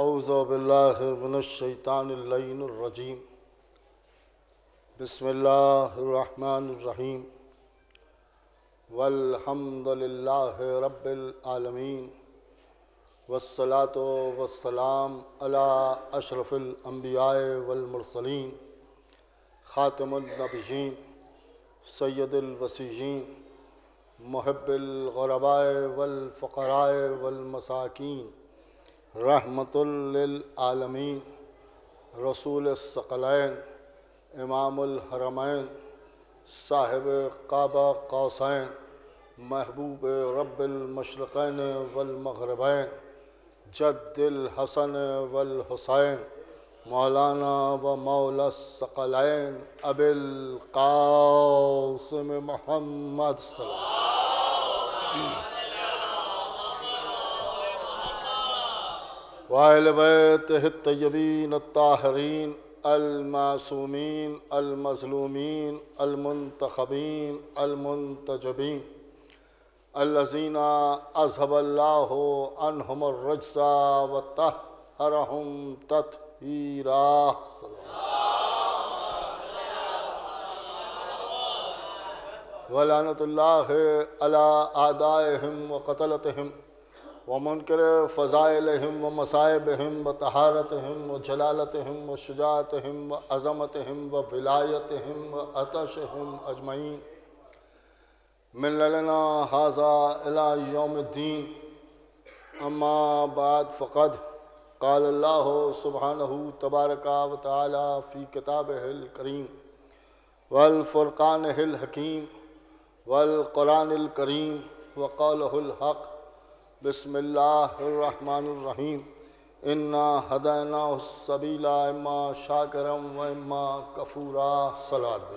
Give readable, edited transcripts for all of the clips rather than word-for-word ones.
اعوذ باللہ من الشیطان اللعین الرجیم بسم اللہ الرحمن الرحیم والحمد للہ رب العالمین والصلاة والسلام علی اشرف الانبیاء والمرسلین خاتم النبیین سید الوصیین محب الغرباء والفقراء والمساکین رحمت للعالمین رسول الثقلین امام الحرمین صاحب قاب قوسین محبوب رب المشرقین والمغربین جد الحسن والحسین مولانا و مولا الثقلین ابی القاسم محمد صلی اللہ علیہ وسلم وآل بیتہ الطیبین الطاہرین المعصومین المظلومین المنتخبین المنتجبین الذین اذھب اللہ عنہم الرجس وطہرہم تطہیرا ولعنۃ اللہ علی اعدائہم وقتلتہم ومنکر فضائلہم ومصائبہم وطہارتہم وجلالتہم وشجاعتہم وعظمتہم وولایتہم وعطشہم اجمعین من لنا ھذا الی یوم الدین اما بعد فقد قال اللہ سبحانہ تبارک وتعالی فی کتابہ الکریم والفرقانہ الحکیم والقرآن الکریم وقولہ الحق بسم اللہ الرحمن الرحیم انا ہدیناہ السبیل اما شاکرا و اما کفورا صلوات دے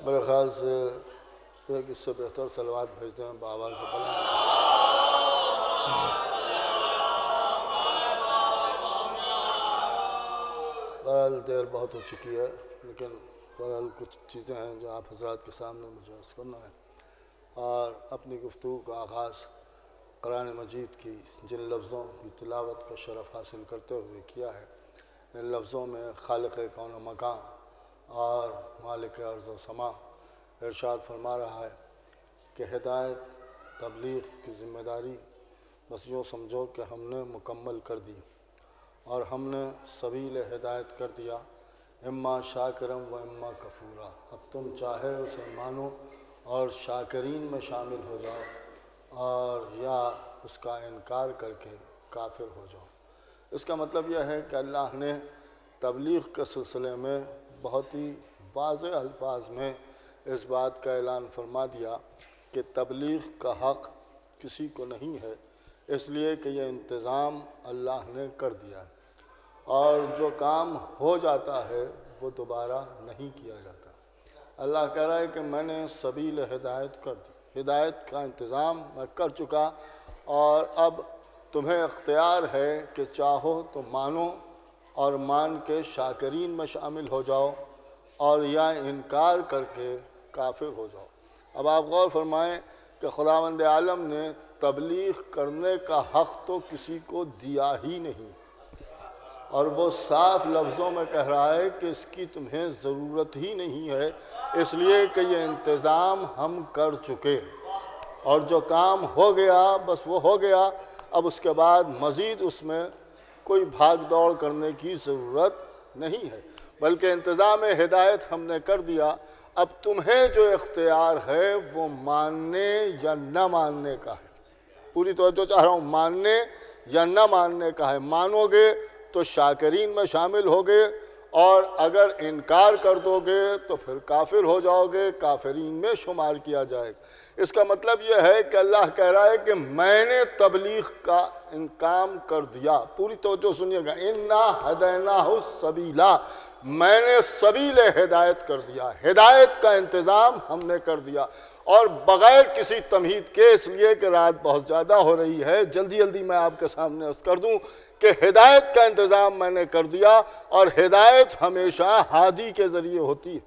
میرے خیال سے ایک اس سے بہتر صلوات بھیجتے ہیں بآواز سے بلند بہرحال دیر بہت ہو چکی ہے لیکن بہرحال کچھ چیزیں ہیں جو آپ حضرات کے سامنے مجھے عرض کرنا ہے اور اپنی گفتگو کا آغاز قرآن مجید کی جن لفظوں کی تلاوت کا شرف حاصل کرتے ہوئے کیا ہے ان لفظوں میں خالق کون و مکان اور مالک ارض و سما ارشاد فرما رہا ہے کہ ہدایت تبلیغ کی ذمہ داری بس یوں سمجھو کہ ہم نے مکمل کر دی اور ہم نے سبیل ہدایت کر دیا اما شاکرم و اما کفورا اب تم چاہے اسے مانو اور شاکرین میں شامل ہو جاؤ اور یا اس کا انکار کر کے کافر ہو جاؤ۔ اس کا مطلب یہ ہے کہ اللہ نے تبلیغ کے سلسلے میں بہت ہی واضح الفاظ میں اس بات کا اعلان فرما دیا کہ تبلیغ کا حق کسی کو نہیں ہے، اس لیے کہ یہ انتظام اللہ نے کر دیا ہے اور جو کام ہو جاتا ہے وہ دوبارہ نہیں کیا جاتا۔ اللہ کہہ رہا ہے کہ میں نے سبیل ہدایت کر دی، ہدایت کا انتظام میں کر چکا اور اب تمہیں اختیار ہے کہ چاہو تو مانو اور مان کے شاکرین میں شامل ہو جاؤ اور یا انکار کر کے کافر ہو جاؤ۔ اب آپ غور فرمائیں کہ خداوند عالم نے تبلیغ کرنے کا حق تو کسی کو دیا ہی نہیں اور وہ صاف لفظوں میں کہہ رہا ہے کہ اس کی تمہیں ضرورت ہی نہیں ہے، اس لیے کہ یہ انتظام ہم کر چکے اور جو کام ہو گیا بس وہ ہو گیا۔ اب اس کے بعد مزید اس میں کوئی بھاگ دوڑ کرنے کی ضرورت نہیں ہے، بلکہ انتظام ہدایت ہم نے کر دیا۔ اب تمہیں جو اختیار ہے وہ ماننے یا نہ ماننے کا ہے۔ پوری توجہ چاہ رہا ہوں، ماننے یا نہ ماننے کا ہے۔ مانو گے تو شاکرین میں شامل ہوگے اور اگر انکار کر دو گے تو پھر کافر ہو جاؤ گے، کافرین میں شمار کیا جائے گا۔ اس کا مطلب یہ ہے کہ اللہ کہہ رہا ہے کہ میں نے تبلیغ کا کام کر دیا۔ پوری توجہ سنیے گا، انا ہدیناہ السبیل، میں نے سبیل ہدایت کر دیا، ہدایت کا انتظام ہم نے کر دیا اور بغیر کسی تمہید کے، اس لیے کہ رات بہت زیادہ ہو رہی ہے، جلدی جلدی میں آپ کے سامنے عرض کر دوں کہ ہدایت کا انتظام میں نے کر دیا اور ہدایت ہمیشہ ہادی کے ذریعے ہوتی ہے۔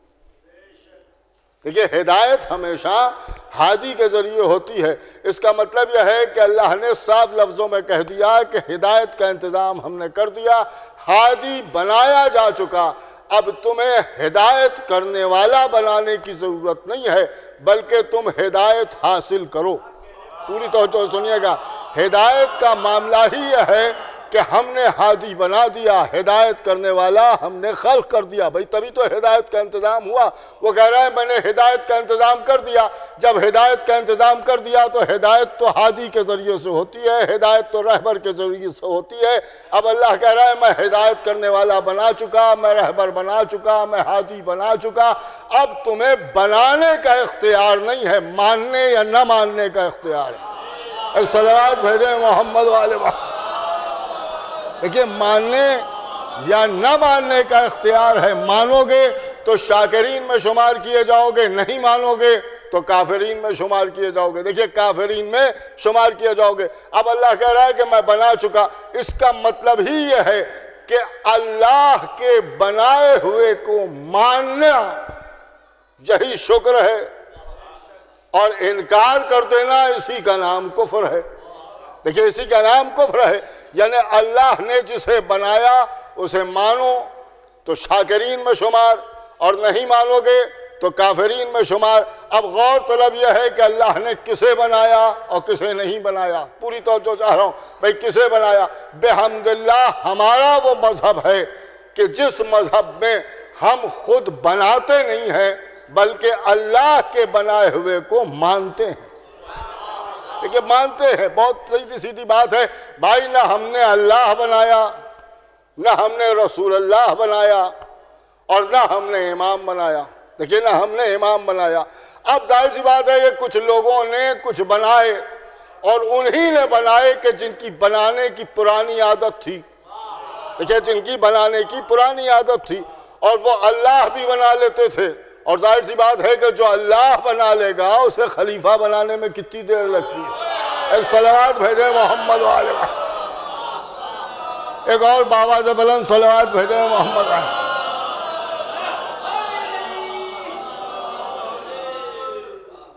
دیکھیے ہدایت ہمیشہ ہادی کے ذریعے ہوتی ہے. اس کا مطلب یہ ہے کہ اللہ نے صاف لفظوں میں کہہ دیا کہ ہدایت کا انتظام ہم نے کر دیا، ہادی بنایا جا چکا. اب تمہیں ہدایت کرنے والا بنانے کی ضرورت نہیں ہے، بلکہ تم ہدایت حاصل کرو. پوری توجہ سنیے گا، ہدایت کا معاملہ ہی یہ ہے کہ ہم نے ہادی بنا دیا، ہدایت کرنے والا ہم نے خلق کر دیا. بھئی تبھی تو ہدایت کا انتظام ہوا. وہ کہہ رہا ہے میں نے ہدایت کا انتظام کر دیا. جب ہدایت کا انتظام کر دیا تو ہدایت تو ہادی کے ذریعے سے ہوتی ہے، ہدایت تو رہبر کے ذریعے سے ہوتی ہے. اب اللہ کہہ رہا ہے میں ہدایت کرنے والا بنا چکا، میں رہبر بنا چکا، میں ہادی بنا چکا. اب تمہیں بنانے کا اختیار نہیں ہے، ماننے یا نہ ماننے کا اختیار ہے. ایک صلوات بھیجیں محمد والے. دیکھیے ماننے یا نہ ماننے کا اختیار ہے. مانو گے تو شاکرین میں شمار کیے جاؤ گے، نہیں مانو گے تو کافرین میں شمار کیے جاؤ گے. دیکھیے کافرین میں شمار کیے جاؤ گے. اب اللہ کہہ رہا ہے کہ میں بنا چکا. اس کا مطلب ہی یہ ہے کہ اللہ کے بنائے ہوئے کو ماننا یہی شکر ہے، اور انکار کر دینا اسی کا نام کفر ہے. دیکھیے اسی کا نام کفر ہے. یعنی اللہ نے جسے بنایا اسے مانو تو شاکرین میں شمار، اور نہیں مانو گے تو کافرین میں شمار. اب غور طلب یہ ہے کہ اللہ نے کسے بنایا اور کسے نہیں بنایا. پوری توجہ چاہ رہا ہوں بھئی کسے بنایا. بحمداللہ ہمارا وہ مذہب ہے کہ جس مذہب میں ہم خود بناتے نہیں ہیں بلکہ اللہ کے بنائے ہوئے کو مانتے ہیں. دیکھیں مانتے ہیں، بہت سیدھی سیدھی بات ہے بھائی. نہ ہم نے اللہ بنایا، نہ ہم نے رسول اللہ بنایا، اور نہ ہم نے امام بنایا. دیکھیں نہ ہم نے امام بنایا. اب ظاہر سی بات ہے یہ کچھ لوگوں نے کچھ بنائے، اور انہی نے بنائے کہ جن کی بنانے کی پرانی عادت تھی. دیکھیں جن کی بنانے کی پرانی عادت تھی، اور وہ اللہ بھی بنا لیتے تھے. اور ظاہر سی بات ہے کہ جو اللہ بنا لے گا اسے خلیفہ بنانے میں کتنی دیر لگتی ہے. ایک صلوات بھیجیں محمد والے. ایک اور بابا سے بلند صلوات بھیجیں محمد والے.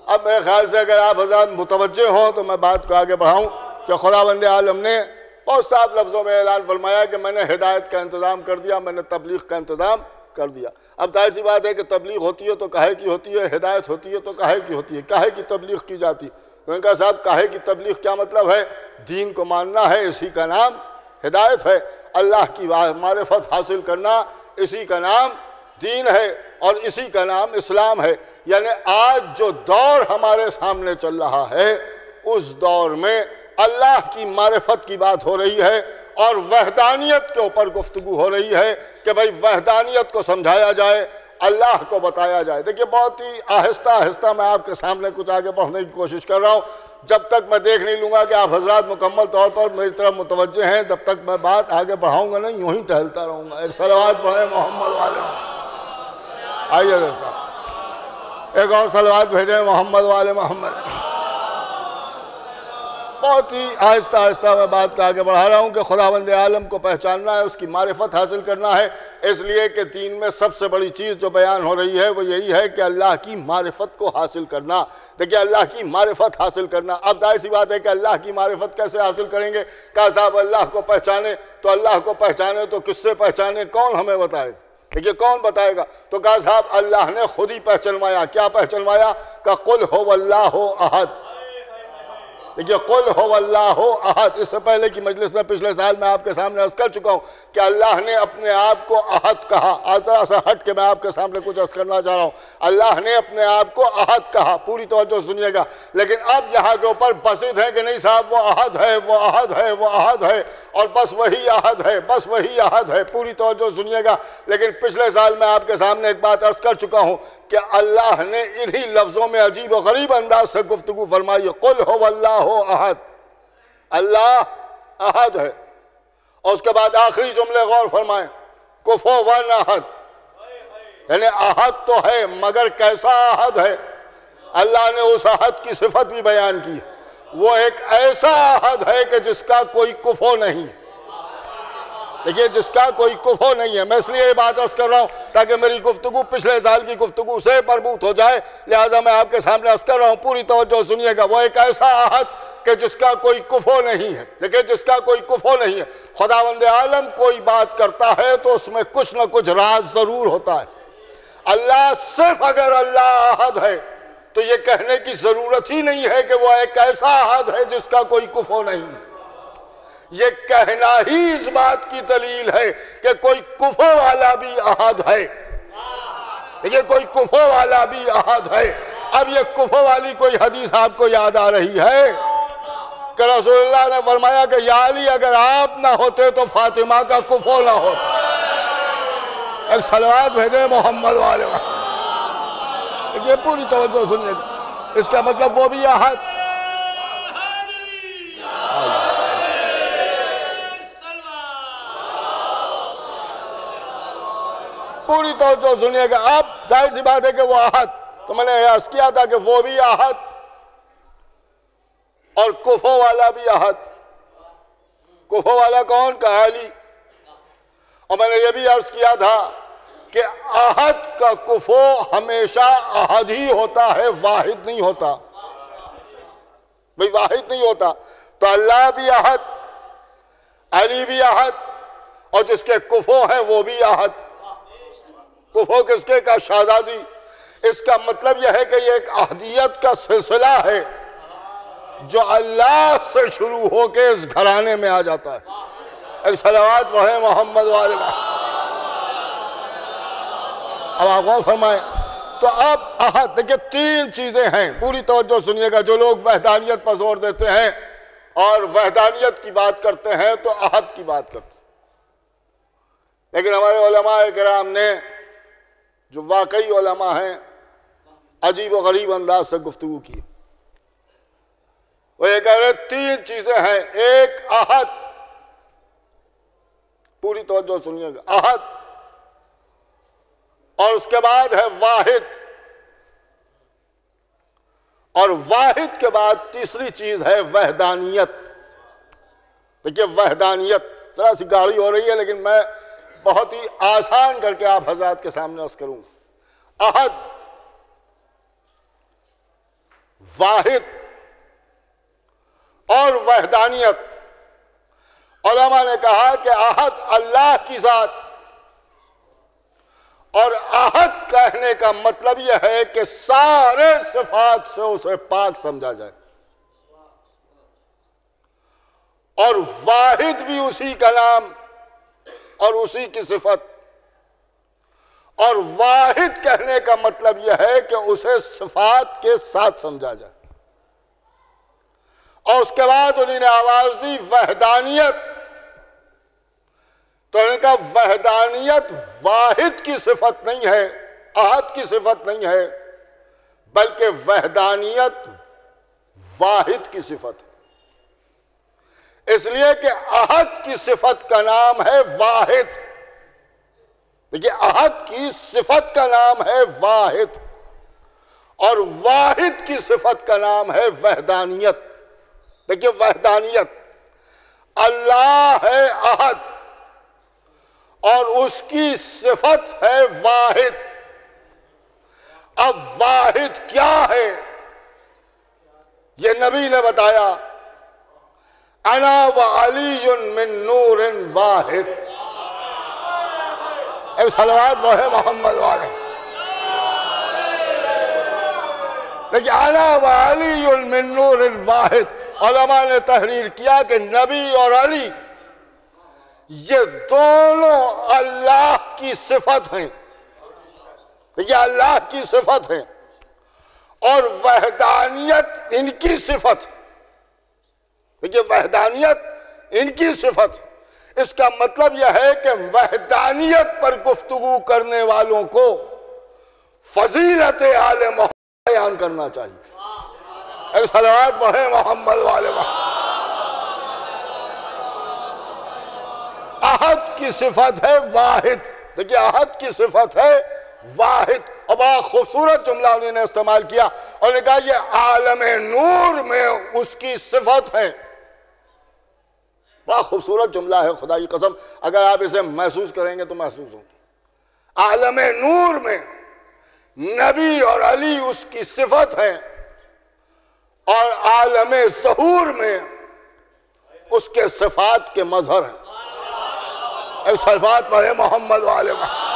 اب میرے خیال سے اگر آپ حضرات متوجہ ہوں تو میں بات کو آگے بڑھاؤں کہ خداوند عالم نے بہت صاف لفظوں میں اعلان فرمایا کہ میں نے ہدایت کا انتظام کر دیا، میں نے تبلیغ کا انتظام کر دیا. اب ظاہر سی بات ہے کہ تبلیغ ہوتی ہے تو کاہے کی ہوتی ہے، ہدایت ہوتی ہے تو کاہے کی ہوتی ہے، کاہے کی تبلیغ کی جاتی. تو ان کا صاحب کاہے کی تبلیغ کیا مطلب ہے؟ دین کو ماننا ہے، اسی کا نام ہدایت ہے. اللہ کی معرفت حاصل کرنا، اسی کا نام دین ہے، اور اسی کا نام اسلام ہے. یعنی آج جو دور ہمارے سامنے چل رہا ہے اس دور میں اللہ کی معرفت کی بات ہو رہی ہے، اور وحدانیت کے اوپر گفتگو ہو رہی ہے کہ بھئی وحدانیت کو سمجھایا جائے، اللہ کو بتایا جائے. دیکھیے بہت ہی آہستہ آہستہ میں آپ کے سامنے کچھ آگے بڑھنے کی کوشش کر رہا ہوں. جب تک میں دیکھ نہیں لوں گا کہ آپ حضرات مکمل طور پر میری طرف متوجہ ہیں تب تک میں بات آگے بڑھاؤں گا نہیں، یوں ہی ٹہلتا رہوں گا. ایک صلوات پڑھیں محمد والے. آئیے صاحب ایک اور صلوات بھیجیں محمد والے محمد. بہت ہی آہستہ آہستہ میں بات کا آگے بڑھا رہا ہوں کہ خداوند عالم کو پہچاننا ہے، اس کی معرفت حاصل کرنا ہے. اس لیے کہ دین میں سب سے بڑی چیز جو بیان ہو رہی ہے وہ یہی ہے کہ اللہ کی معرفت کو حاصل کرنا. دیکھیں اللہ کی معرفت حاصل کرنا. اب ظاہر سی بات ہے کہ اللہ کی معرفت کیسے حاصل کریں گے؟ کہا صاحب اللہ کو پہچانے تو اللہ کو پہچانے تو کس سے پہچانے؟ کون ہمیں بتائے؟ دیکھیے کون بتائے گا؟ تو کہا صاحب اللہ نے خود ہی پہچنوایا. کیا پہچنوایا؟ کہ قل هو اللہ احد. دیکھیے قل هو اللہ احد. اس سے پہلے کی مجلس میں پچھلے سال میں آپ کے سامنے عرض کر چکا ہوں کہ اللہ نے اپنے آپ کو احد کہا. آج ذرا سا ہٹ کے میں آپ کے سامنے کچھ عرض کرنا چاہ رہا ہوں. اللہ نے اپنے آپ کو احد کہا. پوری توجہ سنیے گا. لیکن اب یہاں کے اوپر بسط ہے کہ نہیں صاحب وہ احد ہے، وہ احد ہے، وہ احد ہے، اور بس وہی احد ہے، بس وہی احد ہے. پوری توجہ سنیے گا. لیکن پچھلے سال میں آپ کے سامنے ایک بات عرض کر چکا ہوں کہ اللہ نے انہی لفظوں میں عجیب و غریب انداز سے گفتگو فرمائی. قل هو اللہ احد. اللہ احد ہے. اور اس کے بعد آخری جملے غور فرمائیں، کفوا احد. یعنی احد تو ہے مگر کیسا احد ہے؟ اللہ نے اس احد کی صفت بھی بیان کی. وہ ایک ایسا احد ہے کہ جس کا کوئی کفو نہیں. دیکھیے جس کا کوئی کفو نہیں ہے. میں اس لیے یہ بات عرض کر رہا ہوں تاکہ میری گفتگو پچھلے سال کی گفتگو سے مربوط ہو جائے, لہٰذا میں آپ کے سامنے عرض کر رہا ہوں, پوری توجہ سنیے گا. وہ ایک ایسا احد کہ جس کا کوئی کفو نہیں ہے. دیکھیں جس کا کوئی کفو نہیں ہے. خداوند عالم کوئی بات کرتا ہے تو اس میں کچھ نہ کچھ راز ضرور ہوتا ہے. اللہ صرف اگر اللہ احد ہے تو یہ کہنے کی ضرورت ہی نہیں ہے کہ وہ ایک ایسا احد ہے جس کا کوئی کفو نہیں. یہ کہنا ہی اس بات کی دلیل ہے کہ کوئی کفو والا بھی احد ہے. یہ کوئی کفو والا بھی احد ہے. اب یہ کفو والی کوئی حدیث آپ کو یاد آ رہی ہے کہ رسول اللہ نے فرمایا کہ یا علی اگر آپ نہ ہوتے تو فاطمہ کا کفو نہ ہوتا. ایک صلوات بھیجے محمد والے. یہ پوری توجہ سنیے گا. اس کا مطلب وہ بھی احد, پوری توجہ سنیے گا. اب ظاہر سی بات ہے کہ وہ احد, تو میں نے عرض کیا تھا کہ وہ بھی احد اور کفو والا بھی احد. کفو والا کون؟ کہا علی. اور میں نے یہ بھی عرض کیا تھا کہ احد کا کفو ہمیشہ احد ہی ہوتا ہے, واحد نہیں ہوتا. بھئی واحد نہیں ہوتا. تو اللہ بھی احد, علی بھی احد, اور جس کے کفو ہیں وہ بھی احد. کفو کس کے؟ کا شہزادی. اس کا مطلب یہ ہے کہ یہ ایک احدیت کا سلسلہ ہے جو اللہ سے شروع ہو کے اس گھرانے میں آ جاتا ہے. ایک صلوات پڑھیں محمد والے. اب آپ غور فرمائیں. تو اب احد, دیکھیں تین چیزیں ہیں, پوری توجہ سنیے گا. جو لوگ وحدانیت پر زور دیتے ہیں اور وحدانیت کی بات کرتے ہیں تو احد کی بات کرتے ہیں. لیکن ہمارے علماء کرام نے, جو واقعی علماء ہیں, عجیب و غریب انداز سے گفتگو کی. وہ یہ کہہ رہے تین چیزیں ہیں. ایک احد, پوری توجہ سنیے گا, احد, اور اس کے بعد ہے واحد, اور واحد کے بعد تیسری چیز ہے وحدانیت. دیکھیے وحدانیت ذرا سی گاڑی ہو رہی ہے لیکن میں بہت ہی آسان کر کے آپ حضرات کے سامنے عرض کروں. احد, واحد اور وحدانیت. علماء نے کہا کہ احد اللہ کی ذات, اور احد کہنے کا مطلب یہ ہے کہ سارے صفات سے اسے پاک سمجھا جائے. اور واحد بھی اسی کا نام اور اسی کی صفت. اور واحد کہنے کا مطلب یہ ہے کہ اسے صفات کے ساتھ سمجھا جائے. اور اس کے بعد انہوں نے آواز دی وحدانیت. تو انہوں نے کہا وحدانیت واحد کی صفت نہیں ہے, احد کی صفت نہیں ہے, بلکہ وحدانیت واحد کی صفت ہے. اس لیے کہ احد کی صفت کا نام ہے واحد. دیکھیے احد کی صفت کا نام ہے واحد, اور واحد کی صفت کا نام ہے وحدانیت. دیکھیے وحدانیت, اللہ ہے احد اور اس کی صفت ہے واحد. اب واحد کیا ہے یہ نبی نے بتایا, انا وعلی من نور واحد. ایک صلوات وہ ہے محمد والے. لیکن انا وعلی من نور واحد. علماء نے تحریر کیا کہ نبی اور علی یہ دونوں اللہ کی صفت ہیں. یہ اللہ کی صفت ہے اور وحدانیت ان کی صفت. دیکھیے وحدانیت ان کی صفت. اس کا مطلب یہ ہے کہ وحدانیت پر گفتگو کرنے والوں کو فضیلت آل محمد بیان کرنا چاہیے. اے صلوات پڑھیں محمد والے. احد کی صفت ہے واحد. دیکھیے احد کی صفت ہے واحد. اور بڑا خوبصورت جملہ انہوں نے استعمال کیا اور نے کہا یہ عالم نور میں اس کی صفت ہے. بڑا خوبصورت جملہ ہے، خدا کی قسم اگر آپ اسے محسوس کریں گے تو محسوس ہوں۔ عالم نور میں نبی اور علی اس کی صفت ہے، اور عالم ظہور میں اس کے صفات کے مظہر ہیں۔ اے صفات پڑھے محمد والے محمد۔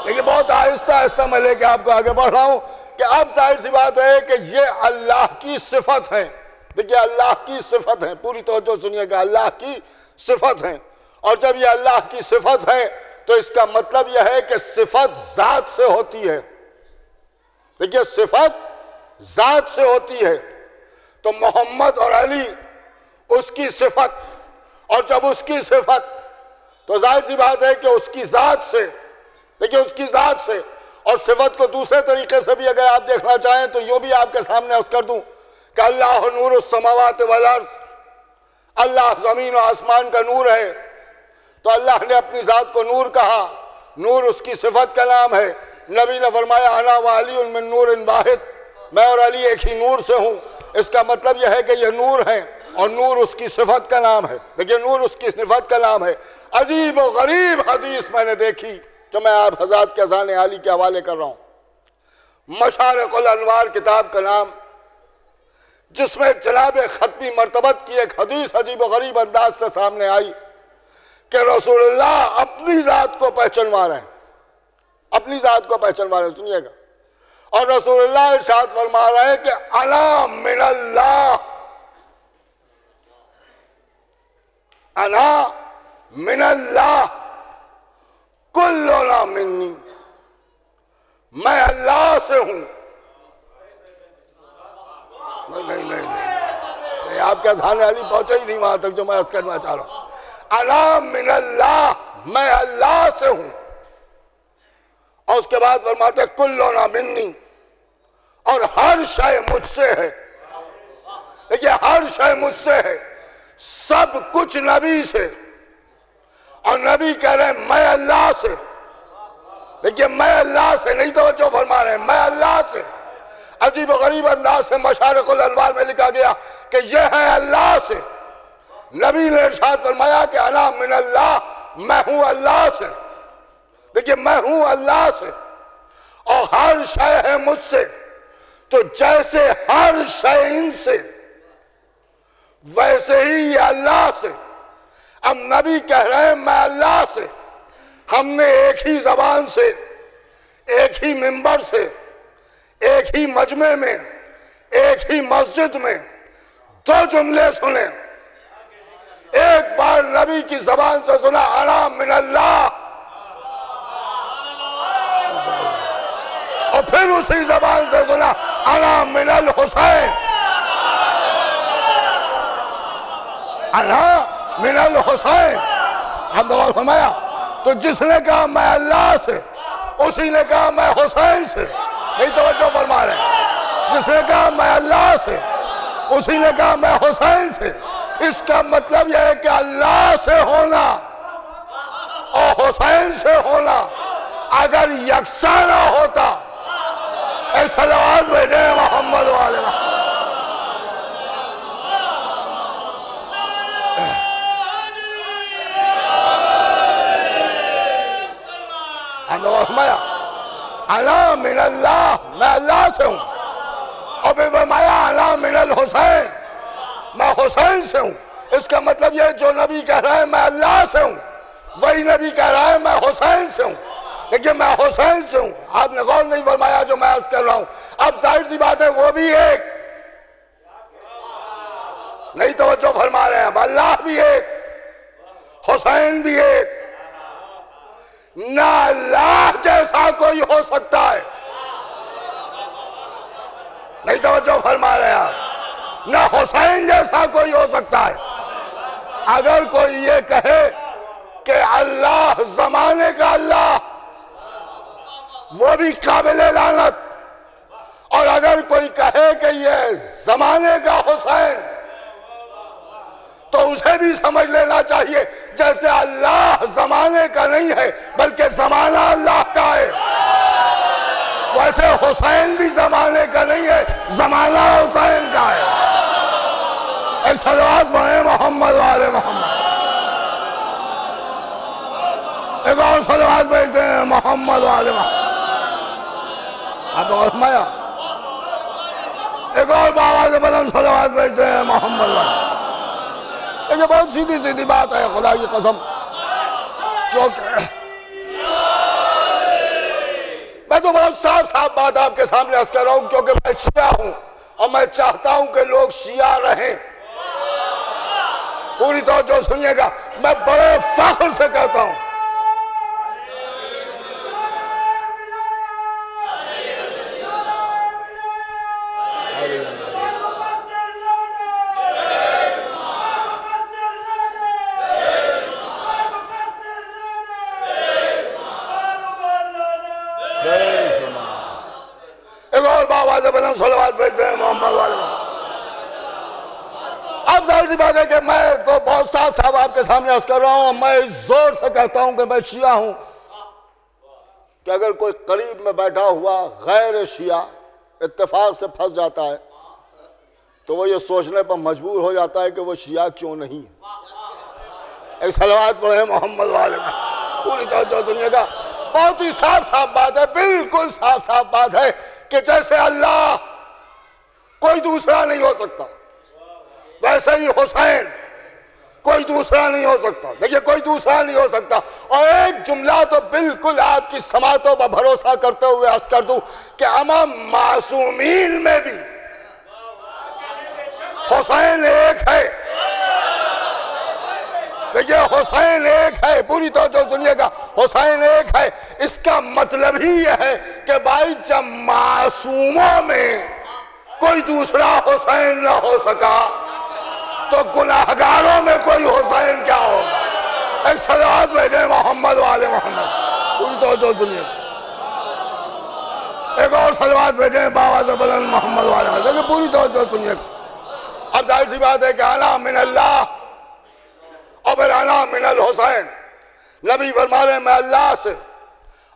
لیکن بہت آہستہ آہستہ میں لے کے آپ کو آگے بڑھ رہا ہوں کہ اب ظاہر سی بات ہے کہ یہ اللہ کی صفت ہیں۔ دیکھیے اللہ کی صفت ہیں، پوری توجہ سنیے گا، اللہ کی صفت ہیں، اور جب یہ اللہ کی صفت ہے تو اس کا مطلب یہ ہے کہ صفت ذات سے ہوتی ہے۔ دیکھیے صفت ذات سے ہوتی ہے، تو محمد اور علی اس کی صفت، اور جب اس کی صفت تو ظاہر سی بات ہے کہ اس کی ذات سے، دیکھیے اس کی ذات سے، اور صفت کو دوسرے طریقے سے بھی اگر آپ دیکھنا چاہیں تو یوں بھی آپ کے سامنے عرض کر دوں کہ اللہ نور السماوات والارض، اللہ زمین و آسمان کا نور ہے، تو اللہ نے اپنی ذات کو نور کہا، نور اس کی صفت کا نام ہے۔ نبی نے فرمایا انا وعلی من نور واحد، میں اور علی ایک ہی نور سے ہوں، اس کا مطلب یہ ہے کہ یہ نور ہیں اور نور اس کی صفت کا نام ہے۔ دیکھیے نور اس کی صفت کا نام ہے۔ عجیب و غریب حدیث میں نے دیکھی جو میں آپ حضرات کے اذان عالی کے حوالے کر رہا ہوں، مشارق الانوار کتاب کا نام، جس میں جناب ختمی مرتبت کی ایک حدیث عجیب و غریب انداز سے سامنے آئی کہ رسول اللہ اپنی ذات کو پہچانوا رہے ہیں، اپنی ذات کو پہچانوا رہے ہیں، سنیے گا، اور رسول اللہ ارشاد فرما رہے ہیں کہ انا من اللہ، انا من اللہ کلنا منی، میں اللہ سے ہوں۔ نہیں آپ کے اذان علی پہنچے ہی نہیں وہاں تک جو میں عرض کرنا چاہ رہا ہوں۔ انا من اللہ، میں اللہ سے ہوں، اور اس کے بعد فرماتے کلنا منی، اور ہر شے مجھ سے ہے۔ دیکھیے ہر شے مجھ سے ہے، سب کچھ نبی سے، اور نبی کہہ رہے ہیں میں اللہ سے۔ دیکھیے میں اللہ سے، نہیں توجہ فرما رہے ہیں، میں اللہ سے۔ عجیب و غریب انداز سے مشارق الانوار میں لکھا گیا کہ یہ ہے اللہ سے۔ نبی نے ارشاد فرمایا کہ انا من اللہ، میں ہوں اللہ سے۔ دیکھیے میں ہوں اللہ سے، اور ہر شے ہے مجھ سے، تو جیسے ہر شے ان سے ویسے ہی یہ اللہ سے۔ اب نبی کہہ رہے ہیں میں اللہ سے، ہم نے ایک ہی زبان سے، ایک ہی منبر سے، ایک ہی مجمع میں، ایک ہی مسجد میں دو جملے سنے۔ ایک بار نبی کی زبان سے سنا انا من اللہ، اور پھر اسی زبان سے سنا انا من الحسین، انا من الحسین۔ ہم دعا فرمایا تو جس نے کہا میں اللہ سے، اسی نے کہا میں حسین سے۔ نہیں توجہ فرما رہے ہیں، جس نے کہا میں اللہ سے، اسی نے کہا میں حسین سے۔ اس کا مطلب یہ ہے کہ اللہ سے ہونا اور حسین سے ہونا اگر یکساں نہ ہوتا، اے صلوات بھیجیں محمد والے محمد۔ انا من اللہ، میں اللہ سے ہوں، اور پھر فرمایا انا من الحسین، میں حسین سے ہوں۔ اس کا مطلب یہ جو نبی کہہ رہا ہے میں اللہ سے ہوں، وہی نبی کہہ رہا ہے میں حسین سے ہوں۔ لیکن میں حسین سے ہوں، آپ نے غور نہیں فرمایا جو میں عرض کر رہا ہوں۔ اب ظاہر سی بات ہے وہ بھی ایک، نہیں توجہ فرما رہے ہیں، اب اللہ بھی ایک، حسین بھی ایک۔ نہ اللہ جیسا کوئی ہو سکتا ہے، نہیں توجہ فرما رہے ہیں، نہ حسین جیسا کوئی ہو سکتا ہے۔ اگر کوئی یہ کہے کہ اللہ زمانے کا اللہ، وہ بھی قابل لعنت، اور اگر کوئی کہے کہ یہ زمانے کا حسین، تو اسے بھی سمجھ لینا چاہیے جیسے اللہ زمانے کا نہیں ہے بلکہ زمانہ اللہ کا ہے، ویسے حسین بھی زمانے کا نہیں ہے، زمانہ حسین کا ہے۔ ایک صلوات بھیجتے ہیں محمد والے آپ نے فرمایا ایک اور باواز بلند صلوات بھیجتے ہیں محمد والے. یہ بہت سیدھی سیدھی بات ہے خدا کی قسم. کیونکہ میں تو بہت صاف صاف بات آپ کے سامنے عرض کر رہا ہوں کیونکہ میں شیعہ ہوں اور میں چاہتا ہوں کہ لوگ شیعہ رہیں. پوری توجہ سنیے گا, میں بڑے فخر سے کہتا ہوں ایک اور باواز بلند صلوات بھیجتے ہیں محمد والے. اب ظاہر سی بات ہے کہ میں تو بہت صاف صاحب آپ کے سامنے عرض کر رہا ہوں, میں زور سے کہتا ہوں کہ میں شیعہ ہوں کہ اگر کوئی قریب میں بیٹھا ہوا غیر شیعہ اتفاق سے پھنس جاتا ہے تو وہ یہ سوچنے پر مجبور ہو جاتا ہے کہ وہ شیعہ کیوں نہیں. ایک صلوات پڑھیں محمد والے میں. پوری توجہ سنیے گا, بہت ہی صاف صاف بات ہے, بالکل صاف صاف بات ہے کہ جیسے اللہ کوئی دوسرا نہیں ہو سکتا ویسے ہی حسین کوئی دوسرا نہیں ہو سکتا. دیکھیے کوئی دوسرا نہیں ہو سکتا. اور ایک جملہ تو بالکل آپ کی سماعتوں پر بھروسہ کرتے ہوئے عرض کر دوں کہ امام معصومین میں بھی حسین ایک ہے. دیکھیے حسین ایک ہے, پوری توجہ سنیے گا, حسین ایک ہے. اس کا مطلب ہی یہ ہے کہ بھائی جب معصوموں میں کوئی دوسرا حسین نہ ہو سکا تو گناہگاروں میں کوئی حسین کیا ہوگا. ایک صلوات بھیجیں محمد والے محمد. پوری توجہ سنیے, ایک اور صلوات بھیجیں باواز بلند محمد والے محمد. دیکھیں پوری توجہ سنیے. اب ظاہر سی بات ہے کہ انا من اللہ اور پھر انا من الحسین. نبی فرما رہے ہیں میں اللہ سے,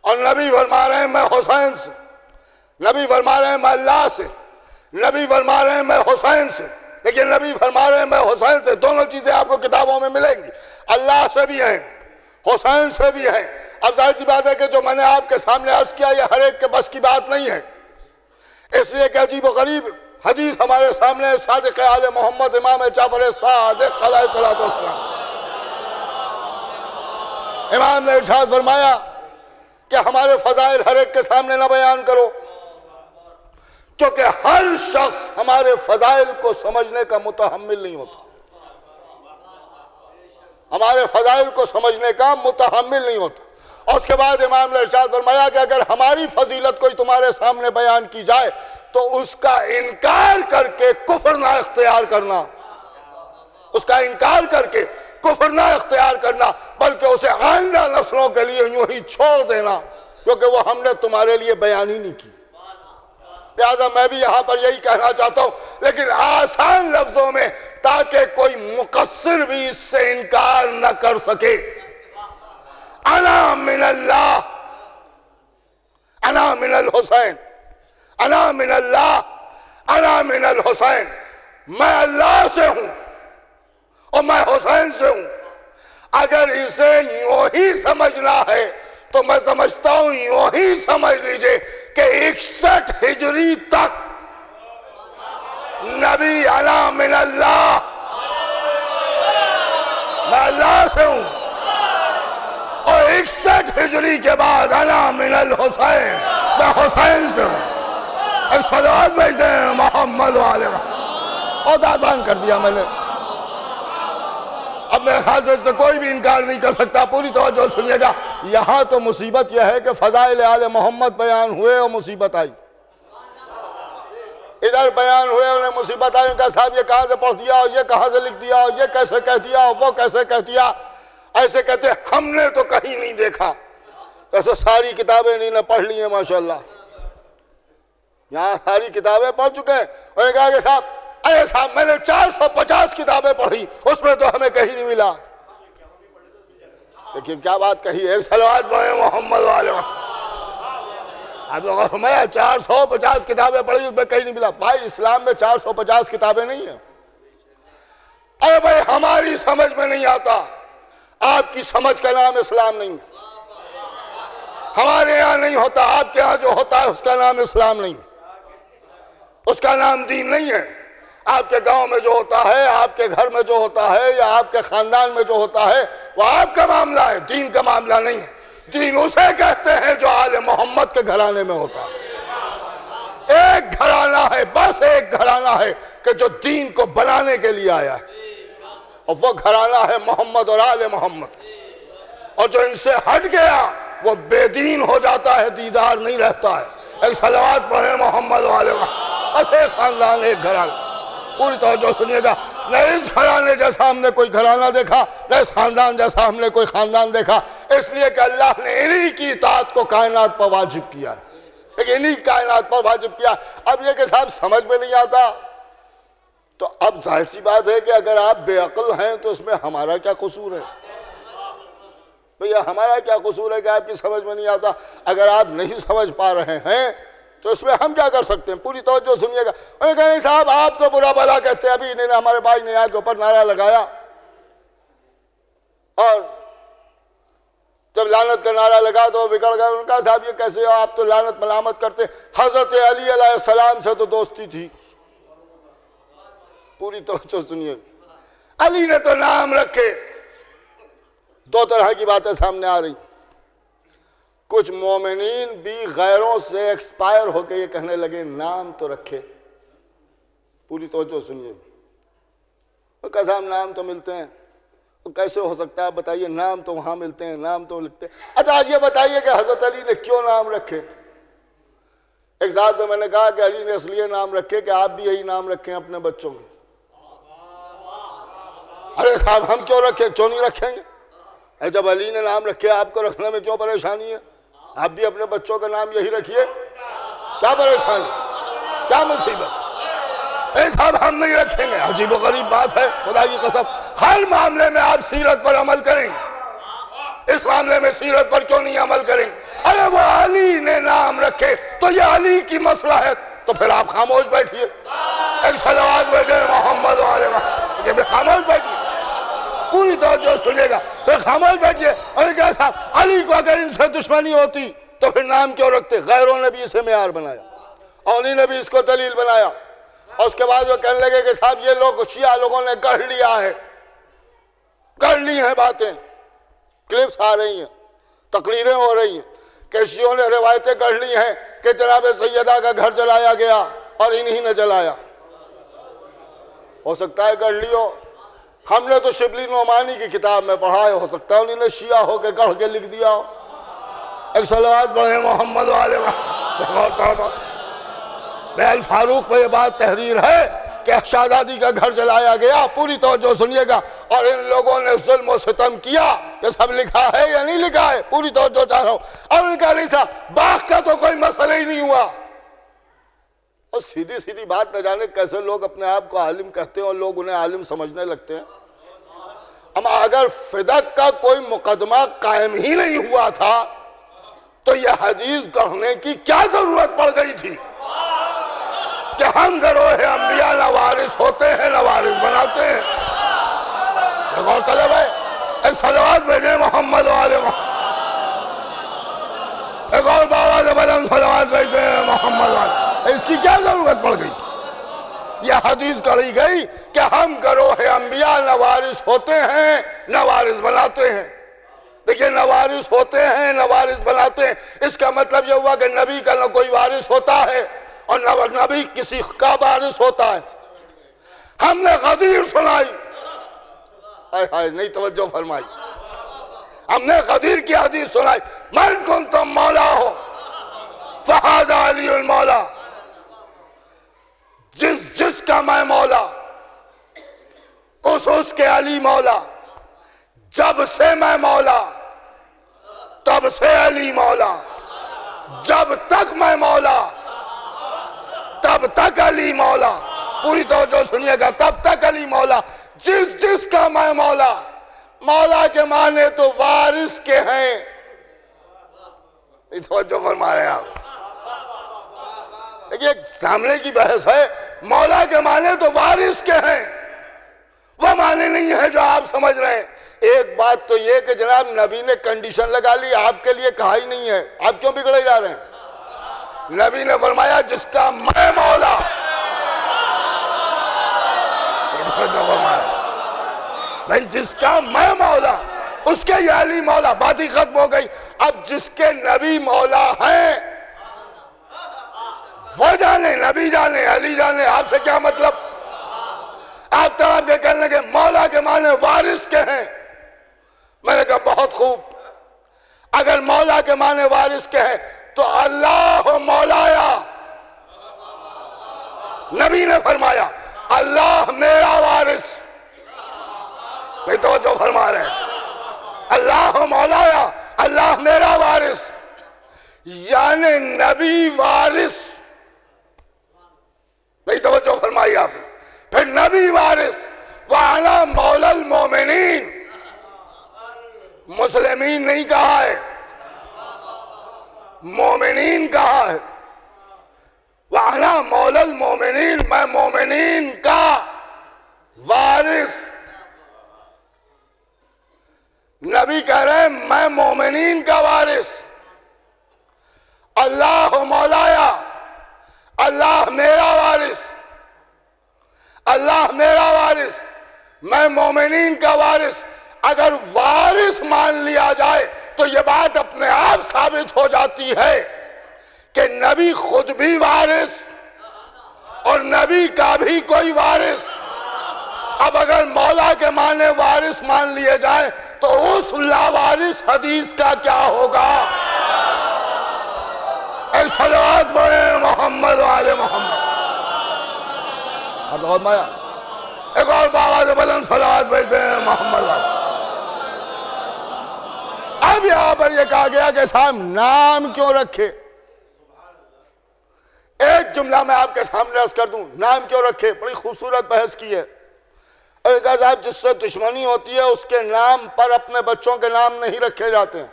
اور نبی فرما رہے ہیں میں حسین سے. نبی فرما رہے ہیں میں اللہ سے, نبی فرما رہے ہیں میں حسین سے. لیکن نبی فرما رہے ہیں میں حسین سے. دونوں چیزیں آپ کو کتابوں میں ملیں گی, اللہ سے بھی ہیں حسین سے بھی ہیں. اب ظاہر سی بات ہے کہ جو میں نے آپ کے سامنے عرض کیا یہ ہر ایک کے بس کی بات نہیں ہے, اس لیے کہ عجیب و غریب حدیث ہمارے سامنے ہے. صادق آل محمد امام جعفر صادق علیہ الصلوۃ والسلام, امام نے ارشاد فرمایا کہ ہمارے فضائل ہر ایک کے سامنے نہ بیان کرو کیونکہ ہر شخص ہمارے فضائل کو سمجھنے کا متحمل نہیں ہوتا. ہمارے فضائل کو سمجھنے کا متحمل نہیں ہوتا. اور اس کے بعد امام نے ارشاد فرمایا کہ اگر ہماری فضیلت کوئی تمہارے سامنے بیان کی جائے تو اس کا انکار کر کے کفر نہ اختیار کرنا. اس کا انکار کر کے کفر نہ اختیار کرنا, بلکہ اسے آئندہ نسلوں کے لیے یوں ہی چھوڑ دینا کیونکہ وہ ہم نے تمہارے لیے بیان ہی نہیں کی. لہذا میں بھی یہاں پر یہی کہنا چاہتا ہوں, لیکن آسان لفظوں میں, تاکہ کوئی مقصر بھی اس سے انکار نہ کر سکے. انا من اللہ, انا من الحسین, انا من اللہ, انا من الحسین. میں اللہ سے ہوں اور میں حسین سے ہوں. اگر اسے یوں ہی سمجھنا ہے تو میں سمجھتا ہوں یوں ہی سمجھ لیجئے کہ 61 ہجری تک نبی انا من اللہ, میں اللہ سے ہوں, اور 61 ہجری کے بعد انا من الحسین, میں حسین سے ہوں. ایک صلوات بھیجتے ہیں محمد والے. بہت آسان کر دیا میں نے. اب میرے خیال سے اس سے کوئی بھی انکار نہیں کر سکتا. پوری توجہ سنیے گا. یہاں تو مصیبت یہ ہے کہ فضائل آل محمد بیان ہوئے اور مصیبت آئی. ادھر بیان ہوئے انہیں مصیبت آئی, کہ صاحب یہ کہاں سے پڑھ دیا, اور یہ کہاں سے لکھ دیا, اور یہ کیسے کہہ دیا, اور وہ کیسے کہہ دیا. ایسے کہتے ہم نے تو کہیں نہیں دیکھا. ایسے ساری کتابیں انہیں پڑھ لی ہیں ماشاءاللہ. یہاں ساری کتابیں پڑھ چکے ہیں. اور کہا کہ صاحب ارے صاحب میں نے 450 کتابیں پڑھی, اس میں تو ہمیں کہیں نہیں ملا. لیکن کیا بات کہی ہے, صلوات پڑھیں محمد والے. آپ لوگوں نے 450 کتابیں پڑھی, اس میں کہیں نہیں ملا. بھائی اسلام میں 450 کتابیں نہیں ہیں. ارے بھائی ہماری سمجھ میں نہیں آتا, آپ کی سمجھ کا نام اسلام نہیں. ہمارے یہاں نہیں ہوتا، آپ کے یہاں جو ہوتا ہے اس کا نام اسلام نہیں، اس کا نام دین نہیں ہے۔ آپ کے گاؤں میں جو ہوتا ہے، آپ کے گھر میں جو ہوتا ہے، یا آپ کے خاندان میں جو ہوتا ہے، وہ آپ کا معاملہ ہے، دین کا معاملہ نہیں ہے۔ دین اسے کہتے ہیں جو آل محمد کے گھرانے میں ہوتا ہے۔ ایک گھرانہ ہے، بس ایک گھرانہ ہے کہ جو دین کو بنانے کے لیے آیا ہے، اور وہ گھرانہ ہے محمد اور آل محمد۔ اور جو ان سے ہٹ گیا وہ بے دین ہو جاتا ہے، دیدار نہیں رہتا ہے۔ ایک صلوات پڑھیں محمد و آل محمد۔ بس ایک خاندان، ایک گھرانہ۔ پوری توجہ سنیے گا، نہ اس گھرانے جیسا ہم نے کوئی گھرانہ دیکھا، نہ اس خاندان جیسا ہم نے کوئی خاندان دیکھا، اس لیے کہ اللہ نے انہی کی اطاعت کو کائنات پر واجب کیا ہے، لیکن انہی کائنات پر واجب کیا۔ اب یہ کہ صاحب سمجھ میں نہیں آتا، تو اب ظاہر سی بات ہے کہ اگر آپ بے عقل ہیں تو اس میں ہمارا کیا قصور ہے؟ بھئی ہمارا کیا قصور ہے کہ آپ کی سمجھ میں نہیں آتا؟ اگر آپ نہیں سمجھ پا رہے ہیں تو اس میں ہم کیا کر سکتے ہیں؟ پوری توجہ سنیے گا۔ انہوں نے کہا نہیں صاحب آپ تو برا بھلا کہتے ہیں، ابھی انہوں نے ہمارے بھائی نے یہاں کے اوپر نعرہ لگایا، اور جب لعنت کا نعرہ لگا تو وہ بگڑ گئے۔ انہوں نے کہا صاحب یہ کیسے ہو، آپ تو لعنت ملامت کرتے، حضرت علی علیہ السلام سے تو دوستی تھی۔ پوری توجہ سنیے، علی نے تو نام رکھے۔ دو طرح کی باتیں سامنے آ رہی، کچھ مومنین بھی غیروں سے ایکسپائر ہو کے یہ کہنے لگے نام تو رکھے۔ پوری توجہ سنیے، وہ کیسا ہم نام تو ملتے ہیں، وہ کیسے ہو سکتا ہے؟ آپ بتائیے، نام تو وہاں ملتے ہیں، نام تو لکھتے ہیں۔ اچھا آج یہ بتائیے کہ حضرت علی نے کیوں نام رکھے؟ ایک ذات میں نے کہا کہ علی نے اس لیے نام رکھے کہ آپ بھی یہی نام رکھیں اپنے بچوں کے۔ ارے صاحب ہم کیوں رکھیں، کیوں نہیں رکھیں گے؟ جب علی نے نام رکھے آپ کو رکھنے میں کیوں پریشانی ہے؟ آپ بھی اپنے بچوں کا نام یہی رکھیے، کیا پریشانی، کیا مصیبت؟ اے صاحب ہم نہیں رکھیں گے۔ عجیب و غریب بات ہے، خدا کی قسم۔ ہر معاملے میں آپ سیرت پر عمل کریں گے، اس معاملے میں سیرت پر کیوں نہیں عمل کریں گے؟ ارے وہ علی نے نام رکھے تو یہ علی کی مصلحت، تو پھر آپ خاموش بیٹھیے، ایک صلوات بھیجیں محمد و آل محمد، یہ خاموش بیٹھیے، پوری توجہ سنیے گا، پھر خاموش بیٹھیے۔ اور کیا صاحب علی کو اگر ان سے دشمنی ہوتی تو پھر نام کیوں رکھتے؟ غیروں نے بھی اسے معیار بنایا، اور انہی نے بھی اس کو دلیل بنایا، اور اس کے بعد وہ کہنے لگے کہ صاحب یہ لوگ شیعہ لوگوں نے گڑھ لیا ہے، گڑھ لی ہیں باتیں، کلپس آ رہی ہیں، تقریریں ہو رہی ہیں کہ شیعوں نے روایتیں گڑھ لی ہیں کہ جناب سیدہ کا گھر جلایا گیا اور انہی نے جلایا۔ ہو سکتا ہے گڑھ لی ہو، ہم نے تو شبلی نعمانی کی کتاب میں پڑھا ہے، ہو سکتا ہے انہوں نے شیعہ ہو کے گڑھ کے لکھ دیا ہو۔ ایک صلوات پڑھیں محمد و آل محمد۔ بیل فاروق پہ یہ بات تحریر ہے کہ شہزادی کا گھر جلایا گیا، پوری توجہ سنیے گا، اور ان لوگوں نے ظلم و ستم کیا، یہ سب لکھا ہے یا نہیں لکھا ہے؟ پوری توجہ چاہ رہا ہوں۔ اور ان کا نہیں صاحب باغ کا تو کوئی مسئلہ ہی نہیں ہوا، اور سیدھی سیدھی بات نہ جانے کیسے لوگ اپنے آپ کو عالم کہتے ہیں اور لوگ انہیں عالم سمجھنے لگتے ہیں۔ اما اگر فدق کا کوئی مقدمہ قائم ہی نہیں ہوا تھا تو یہ حدیث گڑھنے کی کیا ضرورت پڑ گئی تھی کہ ہم گروہ انبیاء نہ وارث ہوتے ہیں نہ وارث بناتے ہیں؟ غور طلب ہے، ایک صلوات بھیجیں محمد و آل محمد، ایک اور بابا سے بلند صلوات بھیجیں محمد و آل محمد۔ اس کی کیا ضرورت پڑ گئی؟ یہ حدیث کڑی گئی کہ ہم گروہ انبیاء نہ وارث ہوتے ہیں نہ وارث بناتے ہیں۔ دیکھیں نہ وارث ہوتے ہیں نہ وارث بناتے ہیں، اس کا مطلب یہ ہوا کہ نبی کا نہ کوئی وارث ہوتا ہے اور نہ نبی کسی کا وارث ہوتا ہے۔ ہم نے غدیر سنائی، ہائے ہائے نہیں توجہ فرمائی، ہم نے غدیر کی حدیث سنائی، من کنتم مولا ہو فہذا علی المولا، جس کا میں مولا اس کے علی مولا، جب سے میں مولا تب سے علی مولا، جب تک میں مولا تب تک علی مولا۔ پوری توجہ سنیے گا، تب تک علی مولا، جس کا میں مولا۔ مولا کے معنی تو وارث کے ہیں، توجہ فرما رہے ہیں آپ؟ ایک سامنے کی بحث ہے، مولا کے معنی تو وارث کے ہیں، وہ معنی نہیں ہے جو آپ سمجھ رہے ہیں۔ ایک بات تو یہ کہ جناب نبی نے کنڈیشن لگا لی، آپ کے لیے کہا ہی نہیں ہے، آپ کیوں بگڑے جا رہے ہیں؟ نبی نے فرمایا جس کا میں مولا، بھائی جس کا میں مولا اس کے یہ علی مولا، بات ہی ختم ہو گئی۔ اب جس کے نبی مولا ہیں وہ جانے، نبی جانے، علی جانے، آپ سے کیا مطلب؟ آپ طرح کے کہنے لگے مولا کے معنی وارث کے ہیں۔ میں نے کہا بہت خوب، اگر مولا کے معنی وارث کے ہیں تو اللہ مولایا، نبی نے فرمایا اللہ میرا وارث، نہیں توجہ فرما رہے ہیں، اللہ مولایا، اللہ میرا وارث، یعنی نبی وارث، نہیں توجہ فرمائی آپ نے، پھر نبی وارث، وَعَلَى مَوْلَى الْمُؤْمِنِينَ، مسلمین نہیں کہا ہے، مومنین کہا ہے، وَعَلَى مَوْلَى الْمُؤْمِنِينَ، میں مومنین کا وارث، نبی کہہ رہے ہیں میں مومنین کا وارث، اللہ مولایا، اللہ میرا وارث، اللہ میرا وارث، میں مومنین کا وارث۔ اگر وارث مان لیا جائے تو یہ بات اپنے آپ ثابت ہو جاتی ہے کہ نبی خود بھی وارث اور نبی کا بھی کوئی وارث۔ اب اگر مولا کے معنی وارث مان لیے جائیں تو اس لاوارث حدیث کا کیا ہوگا؟ اے صلوات پڑھیں محمد و آل محمد۔ اب مایا ایک اور بابا سے بلند صلوات بھیجتے ہیں محمد والے۔ اب یہاں پر یہ کہا گیا کہ صاحب نام کیوں رکھے؟ ایک جملہ میں آپ کے سامنے عرض کر دوں، نام کیوں رکھے؟ بڑی خوبصورت بحث کی ہے۔ اور کہا صاحب جس سے دشمنی ہوتی ہے اس کے نام پر اپنے بچوں کے نام نہیں رکھے جاتے ہیں۔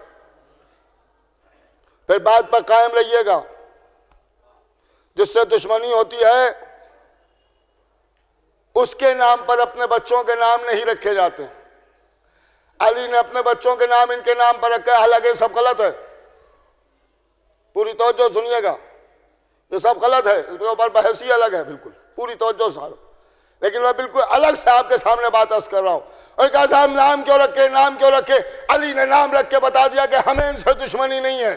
پھر بات پر قائم رہیے گا، جس سے دشمنی ہوتی ہے اس کے نام پر اپنے بچوں کے نام نہیں رکھے جاتے ہیں۔ علی نے اپنے بچوں کے نام ان کے نام پر رکھا ہے، حالانکہ سب غلط ہے، پوری توجہ سنیے گا، یہ سب غلط ہے، اس کے اوپر بحث ہی الگ ہے، بالکل پوری توجہ سارا، لیکن میں بالکل الگ سے آپ کے سامنے بات عرض کر رہا ہوں۔ اور کہا صاحب نام کیوں رکھے، نام کیوں رکھے؟ علی نے نام رکھ کے بتا دیا کہ ہمیں ان سے دشمنی نہیں ہے،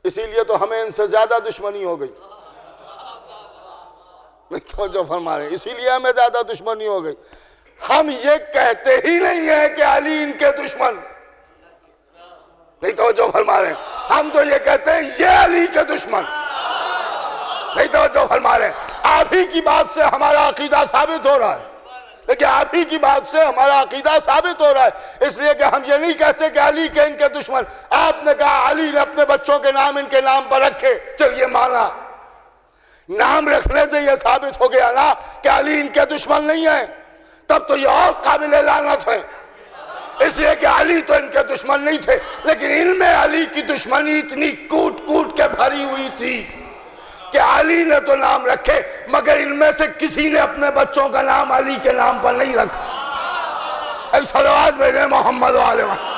اسی لیے تو ہمیں ان سے زیادہ دشمنی ہو گئی، نہیں توجہ فرما رہے ہیں، اسی لیے ہمیں زیادہ دشمنی ہو گئی۔ ہم یہ کہتے ہی نہیں ہیں کہ علی ان کے دشمن، نہیں توجہ فرما رہے ہیں، ہم تو یہ کہتے ہیں یہ علی کے دشمن، نہیں توجہ فرما رہے ہیں۔ آپ ہی کی بات سے ہمارا عقیدہ ثابت ہو رہا ہے، لیکن آپ ہی کی بات سے ہمارا عقیدہ ثابت ہو رہا ہے، اس لیے کہ ہم یہ نہیں کہتے کہ علی کے ان کے دشمن۔ آپ نے کہا علی نے اپنے بچوں کے نام ان کے نام پر رکھے، چلیے مانا، نام رکھنے سے یہ ثابت ہو گیا نا کہ علی ان کے دشمن نہیں ہیں، تب تو یہ اور قابل لعنت ہے، اس لیے کہ علی تو ان کے دشمن نہیں تھے، لیکن ان میں علی کی دشمنی اتنی کوٹ کوٹ کے بھری ہوئی تھی کہ علی نے تو نام رکھے مگر ان میں سے کسی نے اپنے بچوں کا نام علی کے نام پر نہیں رکھا۔ اے صلوات بھیجیں محمد و آل محمد۔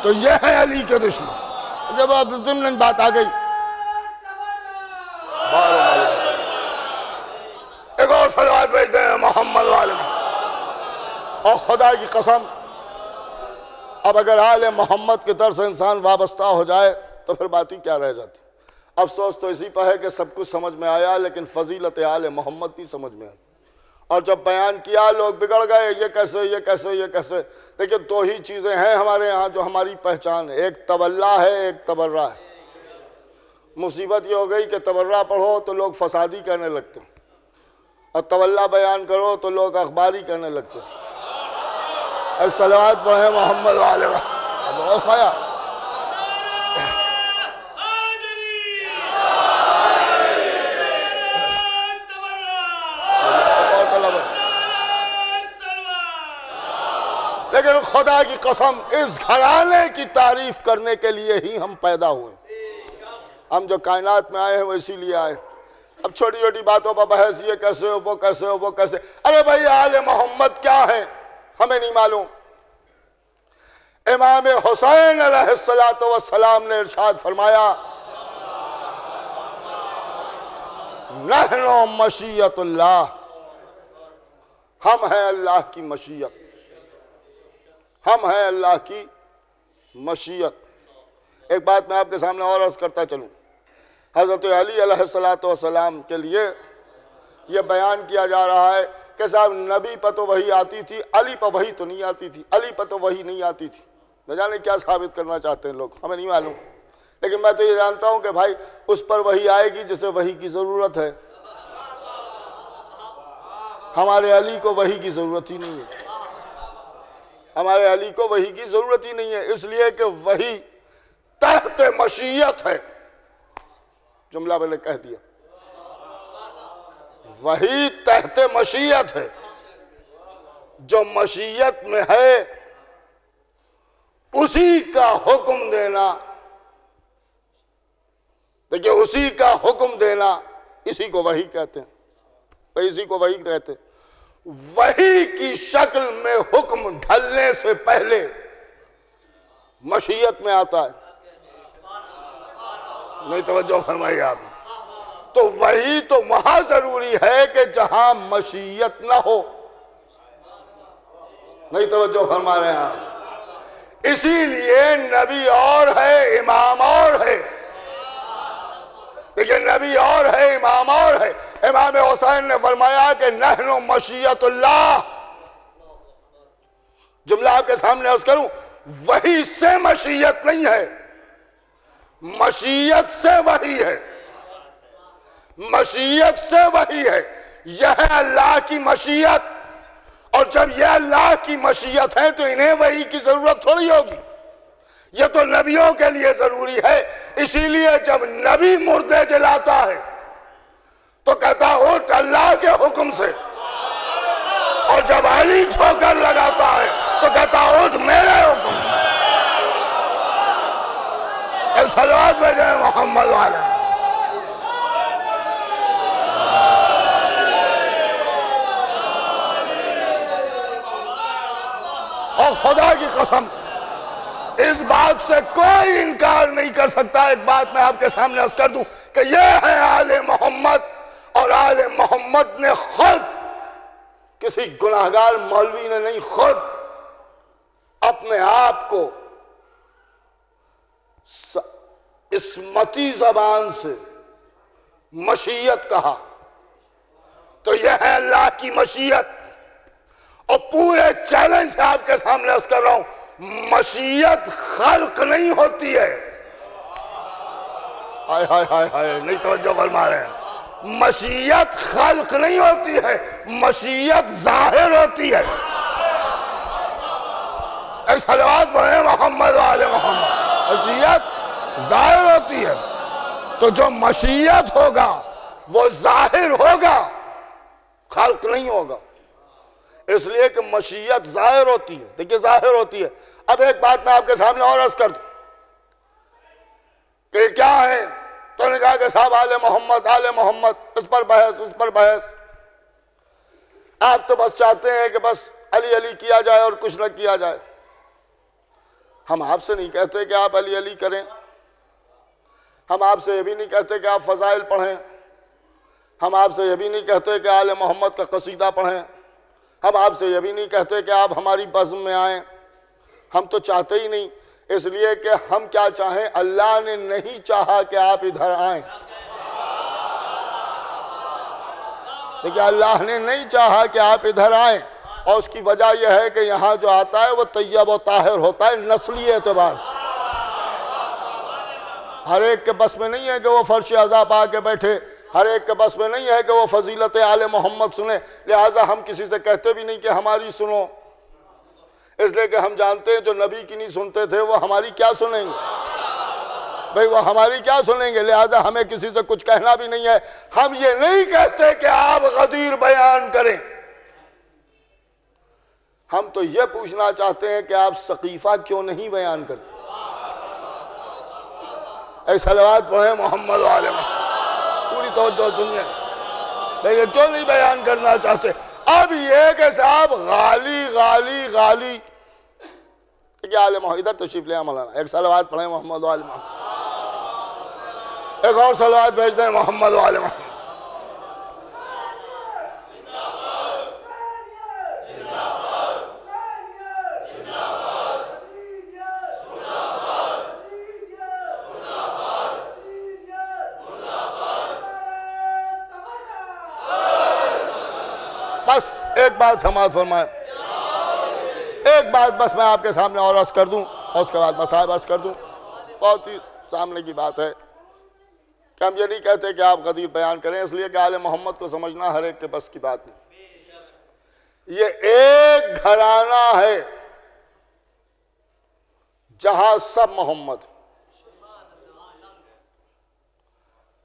تو یہ ہے علی کے دشمن۔ جب آپ ضمن بات آ گئی، ایک اور صلوات بھیجتے ہیں محمد و آل محمد۔ اور خدا کی قسم اب اگر آل محمد کی طرف سے انسان وابستہ ہو جائے تو پھر بات ہی کیا رہ جاتی۔ افسوس تو اسی پر ہے کہ سب کچھ سمجھ میں آیا لیکن فضیلت آل محمد بھی سمجھ میں آئی، اور جب بیان کیا لوگ بگڑ گئے، یہ کیسے یہ کیسے یہ کیسے۔ لیکن دو ہی چیزیں ہیں ہمارے ہاں جو ہماری پہچان ہے، ایک تولا ہے، ایک تبرہ ہے۔ مصیبت یہ ہو گئی کہ تبرہ پڑھو تو لوگ فسادی کہنے لگتے ہیں، اور تولا بیان کرو تو لوگ اخباری کہنے لگتے ہیں۔ ایک صلوات پڑھیں محمد و آل محمد۔ لیکن خدا کی قسم اس گھرانے کی تعریف کرنے کے لیے ہی ہم پیدا ہوئے، ہم جو کائنات میں آئے ہیں وہ اسی لیے آئے اب چھوٹی چھوٹی باتوں پر بحث، یہ کیسے ہو، وہ کیسے ہو، وہ کیسے، ارے بھائی آل محمد کیا ہیں ہمیں نہیں معلوم۔ امام حسین علیہ السلام نے ارشاد فرمایا نحن مشیت اللہ، ہم ہیں اللہ کی مشیت، ہم ہیں اللہ کی مشیت۔ ایک بات میں آپ کے سامنے اور عرض کرتا چلوں، حضرت علی علیہ السلام کے لیے یہ بیان کیا جا رہا ہے کہ صاحب نبی پر تو وحی آتی تھی، علی پر وحی تو نہیں آتی تھی، علی پر تو وحی نہیں آتی تھی۔ نہ جانے کیا ثابت کرنا چاہتے ہیں لوگ، ہمیں نہیں معلوم، لیکن میں تو یہ جانتا ہوں کہ بھائی اس پر وحی آئے گی جسے وحی کی ضرورت ہے۔ ہمارے علی کو وحی کی ضرورت ہی نہیں ہے، ہمارے علی کو وحی کی ضرورت ہی نہیں ہے، اس لیے کہ وحی تحت مشیت ہے۔ جملہ میں نے کہہ دیا، وحی تحت مشیت ہے، جو مشیت میں ہے اسی کا حکم دینا، دیکھیں اسی کا حکم دینا، اسی کو وحی کہتے ہیں، اسی کو وحی کہتے ہیں۔ وحی کی شکل میں حکم ڈھلنے سے پہلے مشیت میں آتا ہے، نہیں توجہ فرمائی آپ نے؟ تو وحی تو وہاں ضروری ہے کہ جہاں مشیت نہ ہو، نہیں توجہ فرما رہے ہیں آپ؟ اسی لیے نبی اور ہے، امام اور ہے، لیکن نبی اور ہے، امام اور ہے۔ امام حسین نے فرمایا کہ نحن مشیت اللہ، جملہ آپ کے سامنے عرض کروں، وحی سے مشیت نہیں ہے، مشیت سے وحی ہے، مشیت سے وحی ہے۔ یہ ہے اللہ کی مشیت، اور جب یہ اللہ کی مشیت ہے تو انہیں وحی کی ضرورت تھوڑی ہوگی، یہ تو نبیوں کے لیے ضروری ہے۔ اسی لیے جب نبی مردے جلاتا ہے تو کہتا اٹھ اللہ کے حکم سے، اور جب علی ٹھوکر لگاتا ہے تو کہتا اٹھ میرے حکم سے۔ صلوات بھیجیں محمد والے۔ اور خدا کی قسم اس بات سے کوئی انکار نہیں کر سکتا، ایک بات میں آپ کے سامنے عرض کر دوں کہ یہ ہے آل محمد، اور آل محمد نے خود، کسی گناہگار مولوی نے نہیں، خود اپنے آپ کو عصمتی زبان سے مشیت کہا۔ تو یہ ہے اللہ کی مشیت، اور پورے چیلنج سے آپ کے سامنے عرض کر رہا ہوں، مشیت خلق نہیں ہوتی ہے، ہائے ہائے ہائے ہائے، نہیں توجہ فرما رہے ہیں، مشیت خلق نہیں ہوتی ہے، مشیت ظاہر ہوتی ہے۔ ایک صلوات پڑھیں محمد والے محمد۔ مشیت ظاہر ہوتی ہے، تو جو مشیت ہوگا وہ ظاہر ہوگا، خلق نہیں ہوگا، اس لیے کہ مشیت ظاہر ہوتی ہے۔ دیکھیں ظاہر ہوتی ہے۔ اب ایک بات میں آپ کے سامنے اور عرض کر دوں کہ کیا ہے، تو نے کہا کہ صاحب آل محمد، آل محمد، اس پر بحث، اس پر بحث۔ آپ تو بس چاہتے ہیں کہ بس علی علی کیا جائے اور کچھ نہ کیا جائے۔ ہم آپ سے نہیں کہتے کہ آپ علی علی کریں، ہم آپ سے یہ بھی نہیں کہتے کہ آپ فضائل پڑھیں، ہم آپ سے یہ بھی نہیں کہتے کہ آل محمد کا قصیدہ پڑھیں، ہم آپ سے یہ بھی نہیں کہتے کہ آپ ہماری بزم میں آئیں، ہم تو چاہتے ہی نہیں، اس لیے کہ ہم کیا چاہیں، اللہ نے نہیں چاہا کہ آپ ادھر آئیں۔ لیکن اللہ نے نہیں چاہا کہ آپ ادھر آئیں، اور اس کی وجہ یہ ہے کہ یہاں جو آتا ہے وہ طیب و طاہر ہوتا ہے نسلی اعتبار سے۔ ہر ایک کے بس میں نہیں ہے کہ وہ فرش عزا پا کے بیٹھے، ہر ایک کے بس میں نہیں ہے کہ وہ فضیلت آل محمد سنے، لہٰذا ہم کسی سے کہتے بھی نہیں کہ ہماری سنو، اس لیے کہ ہم جانتے ہیں جو نبی کی نہیں سنتے تھے وہ ہماری کیا سنیں گے، بھئی وہ ہماری کیا سنیں گے، لہٰذا ہمیں کسی سے کچھ کہنا بھی نہیں ہے۔ ہم یہ نہیں کہتے کہ آپ غدیر بیان کریں، ہم تو یہ پوچھنا چاہتے ہیں کہ آپ سقیفہ کیوں نہیں بیان کرتے۔ اے صلوات پڑھیں محمد والے محمد، پوری توجہ سنیے، لیکن کیوں نہیں بیان کرنا چاہتے؟ اب یہ کہ صاحب غالی غالی غالی، کہ آل محمد ادھر تشریف لے مولانا، ایک صلوات پڑھیں محمد و آل محمد، ایک اور صلوات بھیج دیں محمد و آل محمد۔ بس ایک بات سماعت فرمائیں، ایک بات بس میں آپ کے سامنے اور عرض کر دوں، اور اس کے بعد مصائب عرض کر دوں۔ بہت ہی سامنے کی بات ہے کہ ہم یہ نہیں کہتے کہ آپ غدیر بیان کریں، اس لیے کہ آل محمد کو سمجھنا ہر ایک کے بس کی بات نہیں۔ یہ ایک گھرانہ ہے جہاں سب محمد،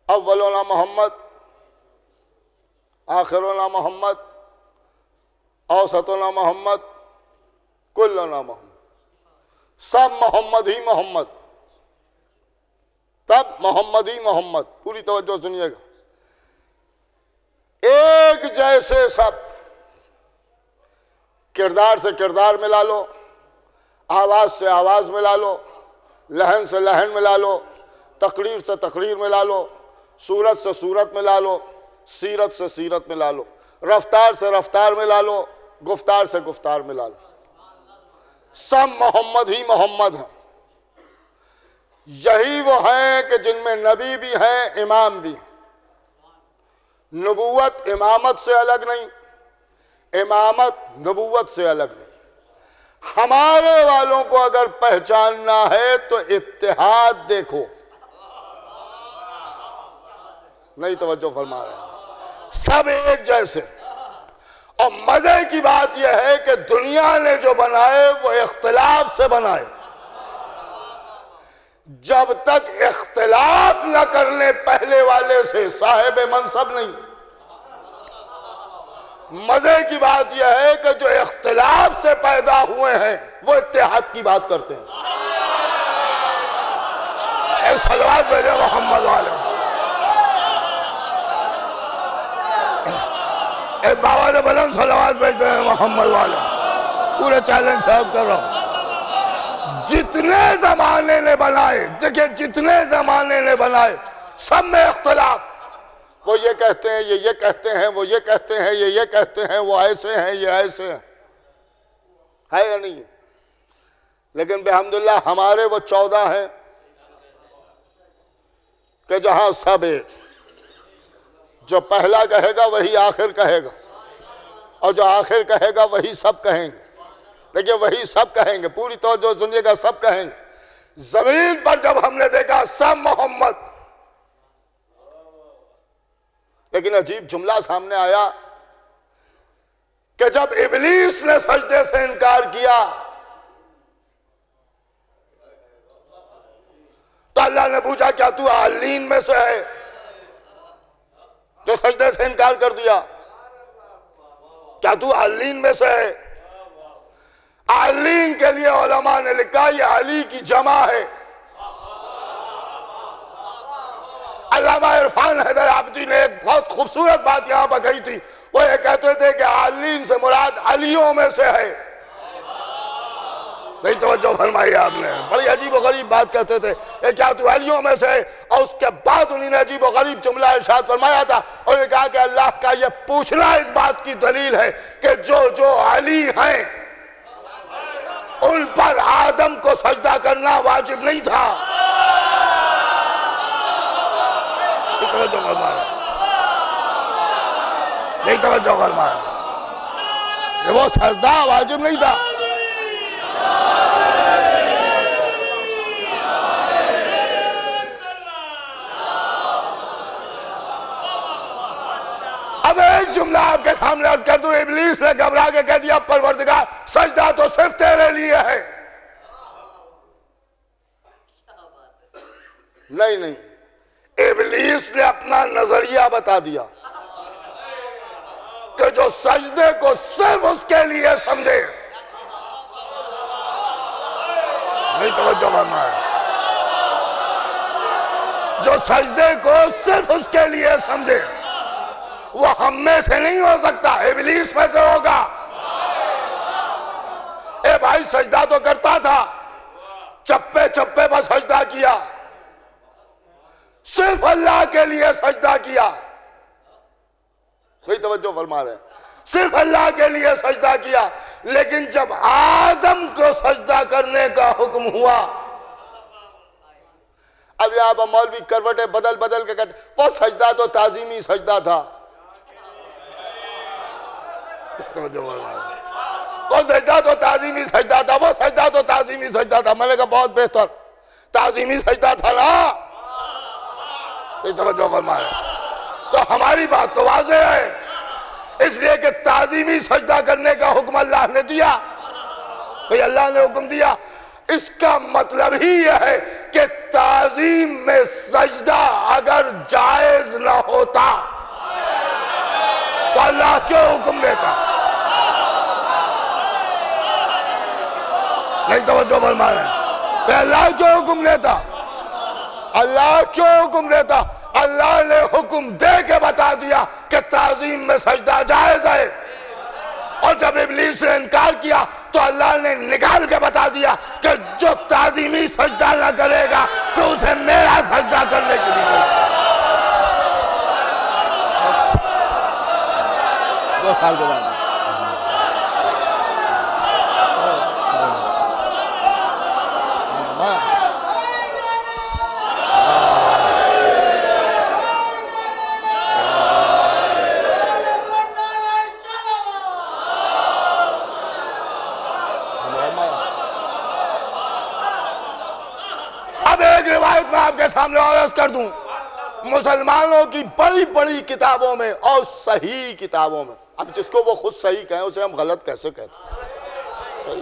اولنا محمد، آخرنا محمد، اوسطنا محمد، کلنا محمد، سب محمد ہی محمد، تب محمد ہی محمد۔ پوری توجہ سنیے گا، ایک جیسے سب، کردار سے کردار ملا لو، آواز سے آواز ملا لو، لہن سے لہن ملا لو، تقریر سے تقریر ملا لو، صورت سے صورت ملا لو، سیرت سے سیرت ملا لو، رفتار سے رفتار ملا لو، گفتار سے گفتار ملا لو، سب محمد ہی محمد ہیں۔ یہی وہ ہیں کہ جن میں نبی بھی ہیں، امام بھی ہیں۔ نبوت امامت سے الگ نہیں، امامت نبوت سے الگ نہیں۔ ہمارے والوں کو اگر پہچاننا ہے تو اتحاد دیکھو، نہیں توجہ فرما رہے ہیں، سب ایک جیسے۔ اور مزے کی بات یہ ہے کہ دنیا نے جو بنائے وہ اختلاف سے بنائے۔ جب تک اختلاف نہ کر لیں پہلے والے سے، صاحب منصب نہیں۔ مزے کی بات یہ ہے کہ جو اختلاف سے پیدا ہوئے ہیں وہ اتحاد کی بات کرتے ہیں۔ ایک صلوات بھیجے محمد والے، ایک بابا نے بلند صلوات بھیجتے ہیں محمد والے۔ پورے چیلنج سے عرض کر رہا ہوں، جتنے زمانے نے بنائے، دیکھیں جتنے زمانے نے بنائے، سب میں اختلاف۔ وہ یہ کہتے ہیں، یہ کہتے ہیں، وہ یہ کہتے ہیں، یہ کہتے ہیں، وہ ایسے ہیں، یہ ایسے ہیں، ہے یا نہیں؟ لیکن بحمداللہ ہمارے وہ 14 ہیں کہ جہاں سب ایک، جو پہلا کہے گا وہی آخر کہے گا، اور جو آخر کہے گا وہی سب کہیں گے۔ لیکن وہی سب کہیں گے، پوری توجہ سنیے گا، سب کہیں گے۔ زمین پر جب ہم نے دیکھا سب محمد، لیکن عجیب جملہ سامنے آیا کہ جب ابلیس نے سجدے سے انکار کیا تو اللہ نے پوچھا کیا تو اعلین میں سے ہے؟ جو سجدے سے انکار کر دیا، کیا تو اعلین میں سے ہے؟ اعلین کے لیے علماء نے لکھا یہ علی کی جمع ہے۔ علامہ عرفان حیدر عابدی نے ایک بہت خوبصورت بات یہاں پر کہی تھی، وہ یہ کہتے تھے کہ اعلین سے مراد علیوں میں سے ہے۔ نہیں توجہ فرمائی آپ نے، بڑی عجیب و غریب بات کہتے تھے کہ کیا تو علیوں میں سے ہے؟ اور اس کے بعد انہوں نے عجیب و غریب جملہ ارشاد فرمایا تھا، اور نے کہا کہ اللہ کا یہ پوچھنا اس بات کی دلیل ہے کہ جو علی ہیں ان پر آدم کو سجدہ کرنا واجب نہیں تھا۔ نہیں توجہ فرمایا، نہیں توجہ فرمایا، کہ وہ سجدہ واجب نہیں تھا۔ اب ایک جملہ آپ کے سامنے عرض کر دوں، ابلیس نے گھبرا کے کہہ دیا پروردگار سجدہ تو صرف تیرے لیے ہے۔ نہیں، ابلیس نے اپنا نظریہ بتا دیا کہ جو سجدے کو صرف اس کے لیے سمجھے۔ نہیں توجہ فرمایا، جو سجدے کو صرف اس کے لیے سمجھے وہ ہم میں سے نہیں ہو سکتا، ابلیس میں سے ہوگا۔ اے بھائی سجدہ تو کرتا تھا، چپے چپے پر سجدہ کیا، صرف اللہ کے لیے سجدہ کیا، صحیح توجہ فرما رہے ہیں، صرف اللہ کے لیے سجدہ کیا، لیکن جب آدم کو سجدہ کرنے کا حکم ہوا، اب یہاں پر مولوی کروٹیں بدل بدل کے کہتے وہ سجدہ تو تعظیمی سجدہ تھا، وہ سجدہ تو تعظیمی سجدہ تھا، وہ سجدہ تو تعظیمی سجدہ تھا۔ میں نے کہا بہت بہتر، تعظیمی سجدہ تھا نا، توجہ فرمائے۔ تو ہماری بات تو واضح ہے، اس لیے کہ تعظیمی سجدہ کرنے کا حکم اللہ نے دیا، بھئی اللہ نے حکم دیا، اس کا مطلب ہی یہ ہے کہ تعظیم میں سجدہ اگر جائز نہ ہوتا تو اللہ کیوں حکم دیتا؟ نہیں توجہ فرما رہے ہیں، کہ اللہ کیوں حکم دیتا؟ اللہ کیوں حکم دیتا؟ اللہ نے حکم دے کے بتا دیا کہ تعظیم میں سجدہ جائز ہے، اور جب ابلیس نے انکار کیا تو اللہ نے نکال کے بتا دیا کہ جو تعظیمی سجدہ نہ کرے گا تو اسے میرا سجدہ کرنے کے لیے 2 سال کے بعد روایت میں آپ کے سامنے عرض کر دوں، مسلمانوں کی بڑی بڑی کتابوں میں اور صحیح کتابوں میں، اب جس کو وہ خود صحیح کہیں اسے ہم غلط کیسے کہتے ہیں،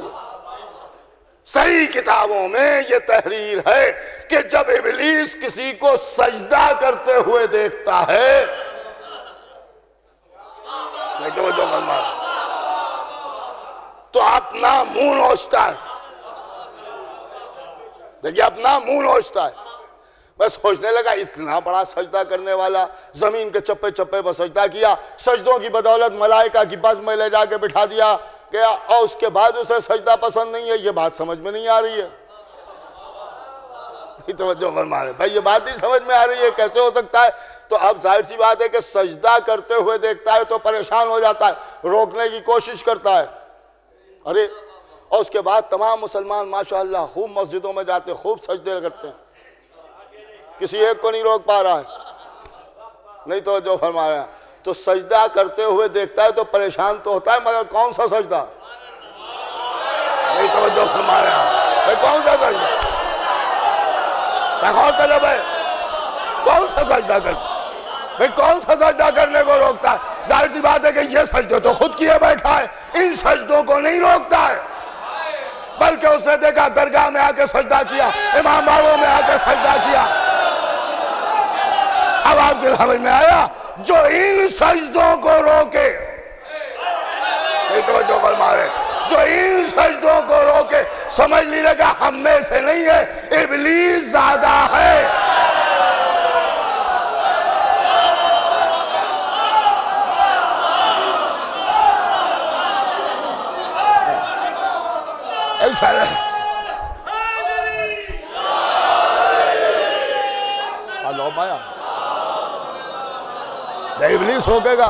صحیح کتابوں میں یہ تحریر ہے کہ جب ابلیس کسی کو سجدہ کرتے ہوئے دیکھتا ہے تو اپنا منہ نوچتا ہے، دیکھیں اپنا منہ نوچتا ہے۔ میں سوچنے لگا اتنا بڑا سجدہ کرنے والا زمین کے چپے چپے پر سجدہ کیا، سجدوں کی بدولت ملائکہ کی بزم میں لے جا کے بٹھا دیا گیا، اور اس کے بعد اسے سجدہ پسند نہیں ہے، یہ بات سمجھ میں نہیں آ رہی ہے۔ توجہ فرما رہے بھائی، یہ بات نہیں سمجھ میں آ رہی ہے، کیسے ہو سکتا ہے؟ تو اب ظاہر سی بات ہے کہ سجدہ کرتے ہوئے دیکھتا ہے تو پریشان ہو جاتا ہے، روکنے کی کوشش کرتا ہے، ارے، اور اس کے بعد تمام مسلمان ماشاءاللہ خوب مسجدوں میں جاتے ہیں، خوب سجدے کرتے ہیں، کسی ایک کو نہیں روک پا رہا ہے، نہیں توجہ فرما رہا ہے۔ تو سجدہ کرتے ہوئے دیکھتا ہے تو پریشان تو ہوتا ہے، مگر کون سا سجدہ؟ نہیں توجہ فرما رہا ہے، کون سا سجدہ؟ اور طلب ہے کون سا سجدہ کرتا ہے؟ کون سا سجدہ کرنے کو روکتا ہے؟ ظاہر سی بات ہے کہ یہ سجدے تو خود کیے بیٹھا ہے، ان سجدوں کو نہیں روکتا ہے، بلکہ اس نے دیکھا درگاہ میں آ کے سجدہ کیا، امام باڑوں میں آ کے سجدہ کیا۔ اب آپ کے سمجھ میں آیا، جو ان سجدوں کو روکے، توجہ فرما رہے، جو ان سجدوں کو روکے، سمجھ لینے کا ہم میں سے نہیں ہے، ابلیس زیادہ ہے۔ ایسا ہے اللہ مایا ابلیس روکے گا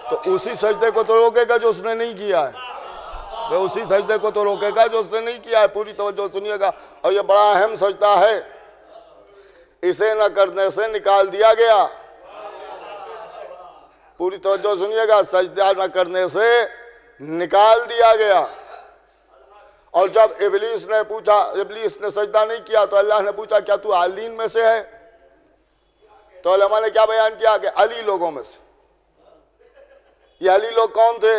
تو اسی سجدے کو تو روکے گا جو اس نے نہیں کیا ہے، وہ اسی سجدے کو تو روکے گا جو اس نے نہیں کیا ہے۔ پوری توجہ سنیے گا، اور یہ بڑا اہم سجدہ ہے، اسے نہ کرنے سے نکال دیا گیا۔ پوری توجہ سنیے گا، سجدہ نہ کرنے سے نکال دیا گیا۔ اور جب ابلیس نے پوچھا، ابلیس نے سجدہ نہیں کیا تو اللہ نے پوچھا کیا تو عالین میں سے ہے؟ تو علماء نے کیا بیان کیا کہ علی لوگوں میں سے۔ یہ علی لوگ کون تھے؟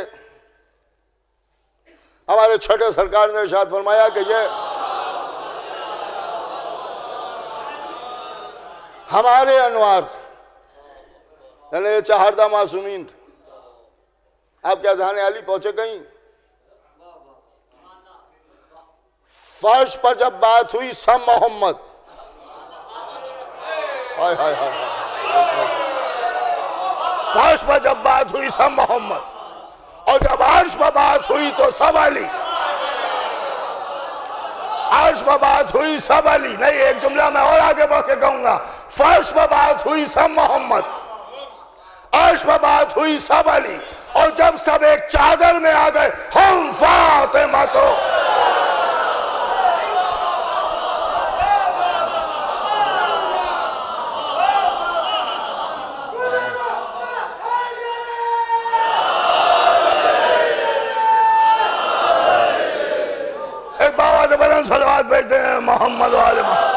ہمارے چھٹے سرکار نے ارشاد فرمایا کہ یہ ہمارے انوار تھے، یعنی یہ چہاردہ معصومین تھے۔ آپ کیا ذہن علی پہنچے کہیں؟ فرش پر جب بات ہوئی سم محمد، ہائے ہائے ہائے، فرش پر جب بات ہوئی سب محمد، اور جب عرش پر بات ہوئی تو سب علی، عرش پر بات ہوئی سب علی، نہیں ایک جملہ میں اور آگے بڑھ کے کہوں گا، فرش پر بات ہوئی سب محمد، عرش پر بات ہوئی سب علی، اور جب سب ایک چادر میں آ گئے ہم فاطمہ تو ایک بابا سے بلند صلوات بھیجتے ہیں محمد و آل محمد۔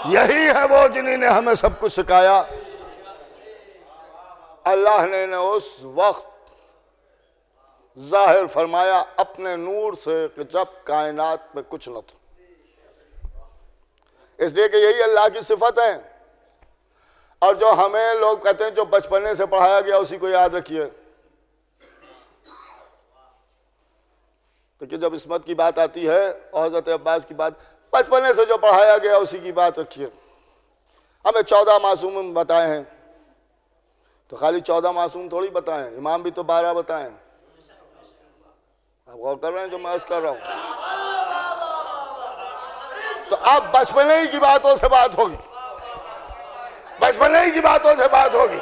یہی ہے وہ جنہی نے ہمیں سب کچھ سکھایا۔ اللہ نے انہیں اس وقت ظاہر فرمایا اپنے نور سے کہ جب کائنات میں کچھ نہ تھا، اس لیے کہ یہی اللہ کی صفت ہے۔ اور جو ہمیں لوگ کہتے ہیں جو بچپنے سے پڑھایا گیا اسی کو یاد رکھیے، کہ جب عصمت کی بات آتی ہے اور حضرت عباس کی بات، بچپنے سے جو پڑھایا گیا اسی کی بات رکھیے۔ ہمیں 14 معصوم بتائے ہیں، تو خالی 14 معصوم تھوڑی بتائیں، امام بھی تو 12 بتائیں۔ آپ غور کر رہے ہیں جو میں عرض کر رہا ہوں؟ تو اب بچپنے ہی کی باتوں سے بات ہوگی، بچپنے ہی کی باتوں سے بات ہوگی۔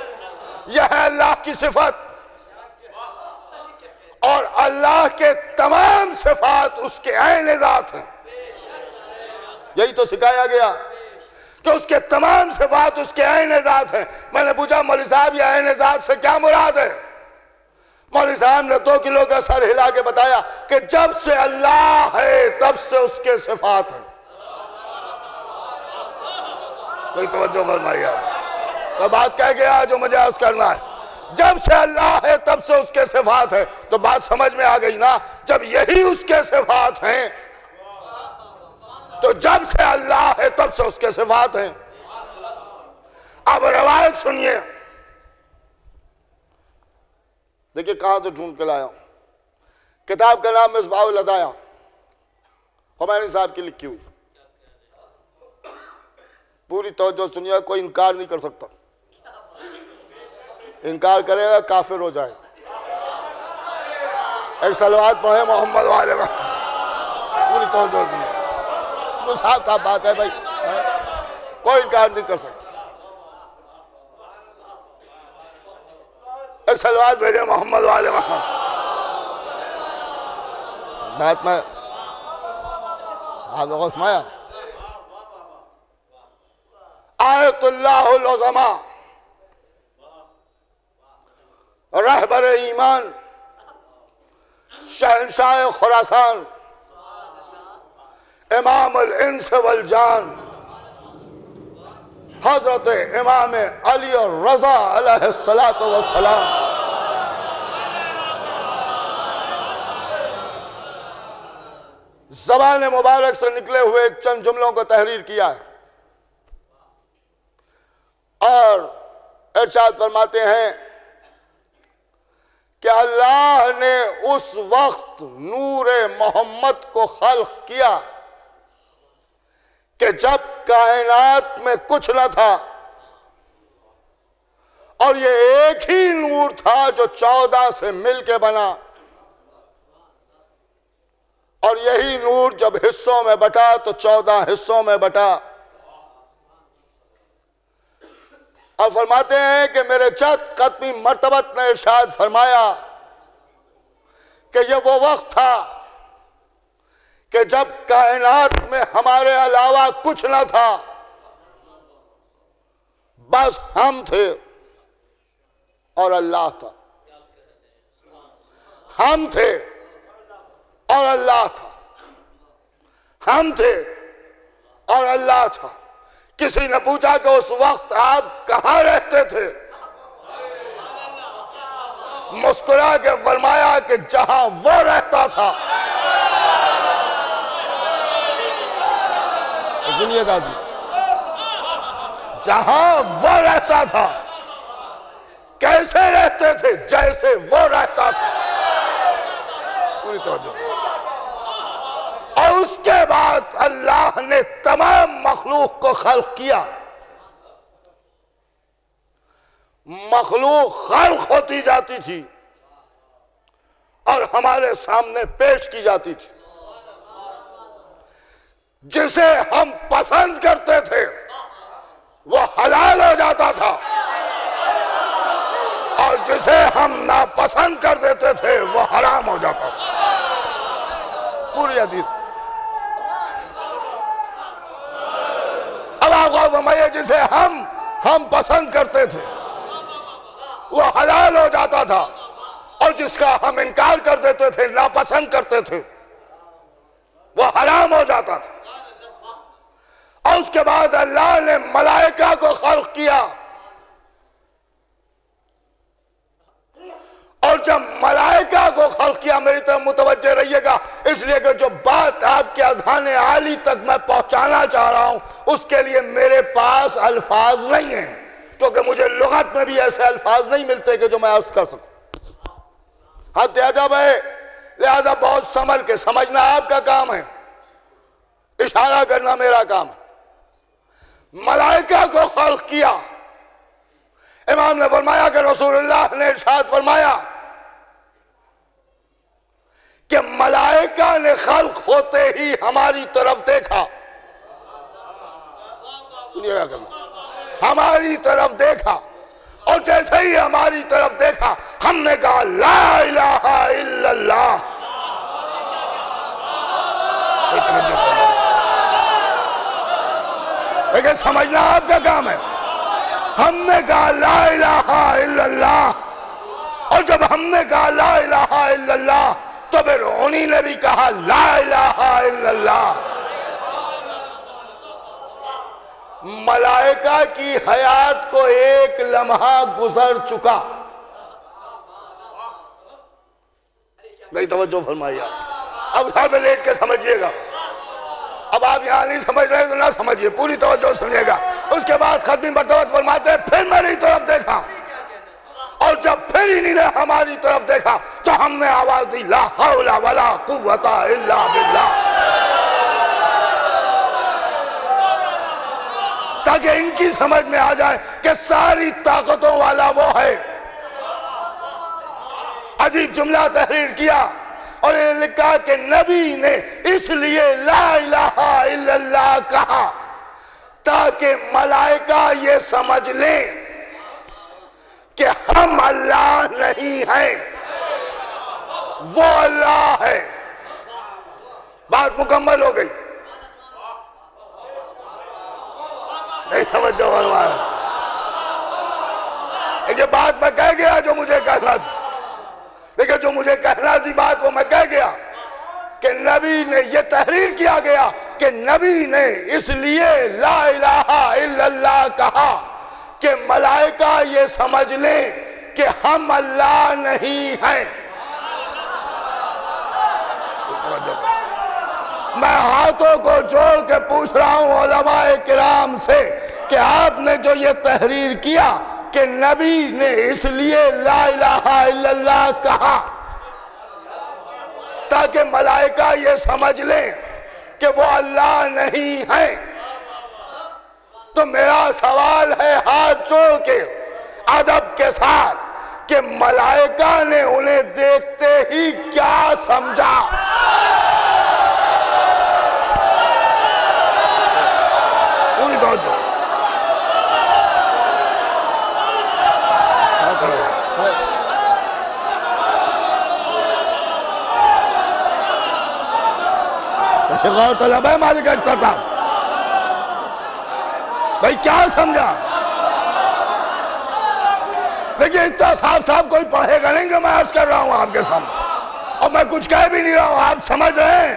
یہ ہے اللہ کی صفت، اور اللہ کے تمام صفات اس کے عین ذات ہیں۔ یہی تو سکھایا گیا کہ اس کے تمام صفات اس کے عین ذات ہیں۔ میں نے پوچھا مولوی صاحب یہ عین ذات سے کیا مراد ہے؟ مولوی صاحب نے 2 کلو کا سر ہلا کے بتایا کہ جب سے اللہ ہے تب سے اس کے صفات ہیں۔ کوئی توجہ فرمائیے، تو بات کہہ گیا جو مجھے عرض کرنا ہے۔ جب سے اللہ ہے تب سے اس کے صفات ہیں، تو بات سمجھ میں آ گئی نا؟ جب یہی اس کے صفات ہیں تو جب سے اللہ ہے تب سے اس کے صفات ہیں۔ اب روایت سنیے، دیکھیں کہاں سے ڈھونڈ کے لایا ہوں۔ کتاب کا نام مصباح الہدایہ، خمینی صاحب کی لکھی ہوئی، پوری توجہ سنیے، کوئی انکار نہیں کر سکتا، انکار کرے گا کافر ہو جائے۔ ایک صلوات پڑھے محمد و آل محمد، پوری توجہ سنیے، تو صاحب بات ہے بھائی، کوئی انکار نہیں کر سکتا۔ ایک صلوات بھیجے محمد و آل محمد۔ بات میں آپ لوگوں کو سمایا، آیت اللہ العظمہ، رہبر ایمان، شہنشاہ خراسان، امام الانس والجان، حضرت امام علی الرضا علیہ السلام، زبان مبارک سے نکلے ہوئے چند جملوں کو تحریر کیا ہے، اور ارشاد فرماتے ہیں کہ اللہ نے اس وقت نور محمد کو خلق کیا کہ جب کائنات میں کچھ نہ تھا، اور یہ ایک ہی نور تھا جو 14 سے مل کے بنا، اور یہی نور جب حصوں میں بٹا تو 14 حصوں میں بٹا۔ اور فرماتے ہیں کہ میرے چت قدمی مرتبت نے ارشاد فرمایا کہ یہ وہ وقت تھا کہ جب کائنات میں ہمارے علاوہ کچھ نہ تھا، بس ہم تھے اور اللہ تھا، ہم تھے اور اللہ تھا، ہم تھے اور اللہ تھا۔ کسی نے پوچھا کہ اس وقت آپ کہاں رہتے تھے؟ مسکرا کے فرمایا کہ جہاں وہ رہتا تھا۔ سنیے گا جی، جہاں وہ رہتا تھا، کیسے رہتے تھے؟ جیسے وہ رہتا تھا۔ پوری توجہ۔ اور اس کے بعد اللہ نے تمام مخلوق کو خلق کیا. مخلوق خلق ہوتی جاتی تھی اور ہمارے سامنے پیش کی جاتی تھی. جسے ہم پسند کرتے تھے وہ حلال ہو جاتا تھا اور جسے ہم ناپسند کر دیتے تھے وہ حرام ہو جاتا تھا. پوری حدیث. اب آپ غور فرمائیے، جسے ہم پسند کرتے تھے وہ حلال ہو جاتا تھا اور جس کا ہم انکار کر دیتے تھے، ناپسند کرتے تھے، وہ حرام ہو جاتا تھا. اور اس کے بعد اللہ نے ملائکہ کو خلق کیا. اور جب ملائکہ کو خلق کیا، میری طرف متوجہ رہیے گا، اس لیے کہ جو بات آپ کے اذہان عالی تک میں پہنچانا چاہ رہا ہوں اس کے لیے میرے پاس الفاظ نہیں ہیں، کیونکہ مجھے لغت میں بھی ایسے الفاظ نہیں ملتے کہ جو میں عرض کر سکوں. حد ادب ہے، لہذا بہت سنبھل کے سمجھنا آپ کا کام ہے، اشارہ کرنا میرا کام ہے. ملائکہ کو خلق کیا. امام نے فرمایا کہ رسول اللہ نے ارشاد فرمایا کہ ملائکہ نے خلق ہوتے ہی ہماری طرف دیکھا. ہماری طرف دیکھا اور جیسے ہی ہماری طرف دیکھا ہم نے کہا لا الہ الا اللہ. لیکن سمجھنا آپ کا کام ہے. ہم نے کہا لا الہ الا اللہ، اور جب ہم نے کہا لا الہ الا اللہ تو پھر انہی نے بھی کہا لا الہ الا اللہ. ملائکہ کی حیات کو ایک لمحہ گزر چکا. نہیں توجہ فرمائیے. اب گھر میں لیٹ کے سمجھیے گا. اب آپ یہاں نہیں سمجھ رہے تو نہ سمجھیے، پوری توجہ سنیے گا. اس کے بعد ختمی مرتبہ فرماتے ہیں پھر میری طرف دیکھا، اور جب پھر انہی نے ہماری طرف دیکھا تو ہم نے آواز دی لا حول ولا قوت الا باللہ، تاکہ ان کی سمجھ میں آ جائے کہ ساری طاقتوں والا وہ ہے. عجیب جملہ تحریر کیا اور یہ لکھا کہ نبی نے اس لیے لا الہ الا اللہ کہا تاکہ ملائکہ یہ سمجھ لیں کہ ہم اللہ نہیں ہیں، وہ اللہ ہے. بات مکمل ہو گئی. نہیں سمجھو فرمایا. یہ بات میں کہہ گیا جو مجھے کہنا تھی، لیکن جو مجھے کہنا تھی بات وہ میں کہہ گیا کہ نبی نے یہ تحریر کیا گیا کہ نبی نے اس لیے لا الہ الا اللہ کہا کہ ملائکہ یہ سمجھ لیں کہ ہم اللہ نہیں ہیں. میں ہاتھوں کو جوڑ کے پوچھ رہا ہوں علماء کرام سے کہ آپ نے جو یہ تحریر کیا کہ نبی نے اس لیے لا الہ الا اللہ کہا تاکہ ملائکہ یہ سمجھ لیں کہ وہ اللہ نہیں ہیں، تو میرا سوال ہے ہاتھ جوڑ کے ادب کے ساتھ کہ ملائکہ نے انہیں دیکھتے ہی کیا سمجھا؟ پوری توجہ. غور طلب ہے مالک اختر صاحب بھائی کیا سمجھا؟ دیکھیں اتنا صاف صاف کوئی پڑھے گا نہیں جو میں عرض کر رہا ہوں آپ کے سامنے، اور میں کچھ کہہ بھی نہیں رہا ہوں، آپ سمجھ رہے ہیں.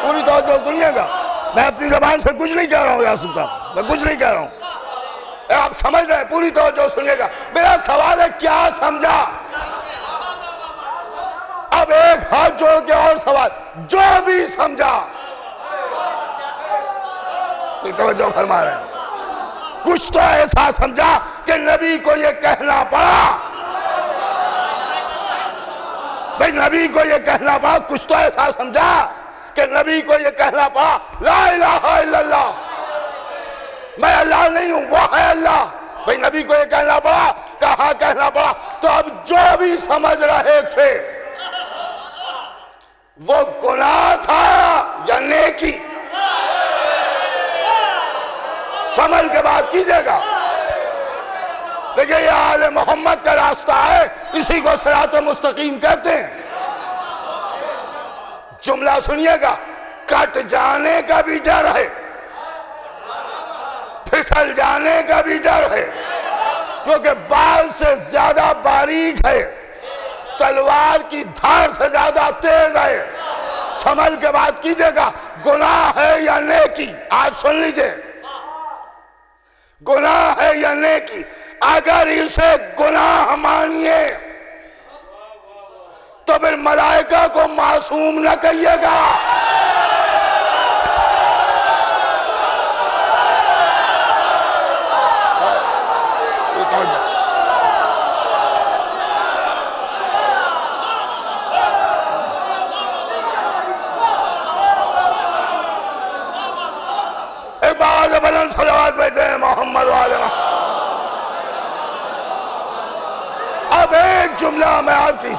پوری توجہ سنیے گا. میں اپنی زبان سے کچھ نہیں کہہ رہا ہوں یاسر صاحب، میں کچھ نہیں کہہ رہا ہوں، آپ سمجھ رہے ہیں. پوری توجہ سنیے گا. میرا سوال ہے کیا سمجھا؟ اب ایک ہاتھ جوڑ کے اور سوال، جو بھی سمجھا. توجہ فرما رہے ہیں. کچھ تو ایسا سمجھا کہ نبی کو یہ کہنا پڑا. بھئی نبی کو یہ کہنا پڑا، کچھ تو ایسا سمجھا کہ کہ نبی کو یہ کہنا پڑا لا الہ الا اللہ، میں اللہ نہیں ہوں، وہ ہے اللہ. بھئی نبی کو یہ کہنا پڑا، کہاں کہنا پڑا؟ تو اب جو بھی سمجھ رہے تھے وہ گناہ تھا یا نیکی، سمجھ کے بات کیجئے گا. دیکھیں یہ آل محمد کا راستہ ہے، اسی کو صراط مستقیم کہتے ہیں. جملہ سنیے گا، کٹ جانے کا بھی ڈر ہے، پھسل جانے کا بھی ڈر ہے، کیونکہ بال سے زیادہ باریک ہے، تلوار کی دھار سے زیادہ تیز ہے. سمجھ کے بات کیجئے گا، گناہ ہے یا نیکی؟ آج سن لیجئے، گناہ ہے یا نیکی؟ اگر اسے گناہ مانیے تو پھر ملائکہ کو معصوم نہ کہیے گا. ایک بات بلند صلوات بھیجتے ہیں محمد والے محمد. اب ایک جملہ میں آپ کی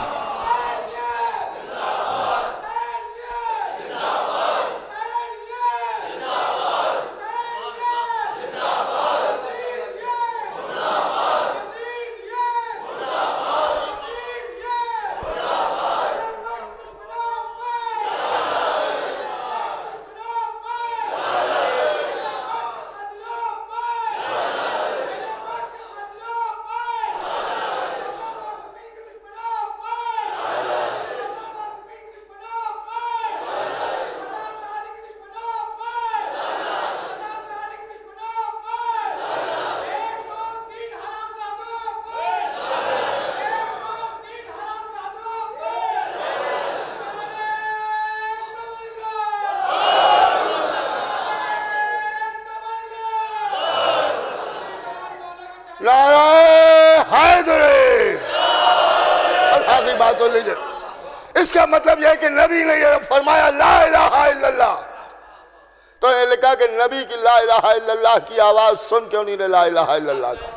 بات ہو لیجئے. اس کا مطلب یہ ہے کہ نبی نے یہ فرمایا لا الہ الا اللہ، تو یہ لکھا کہ نبی کی لا الہ الا اللہ کی آواز سن کے انہی نے لا الہ الا اللہ کہا.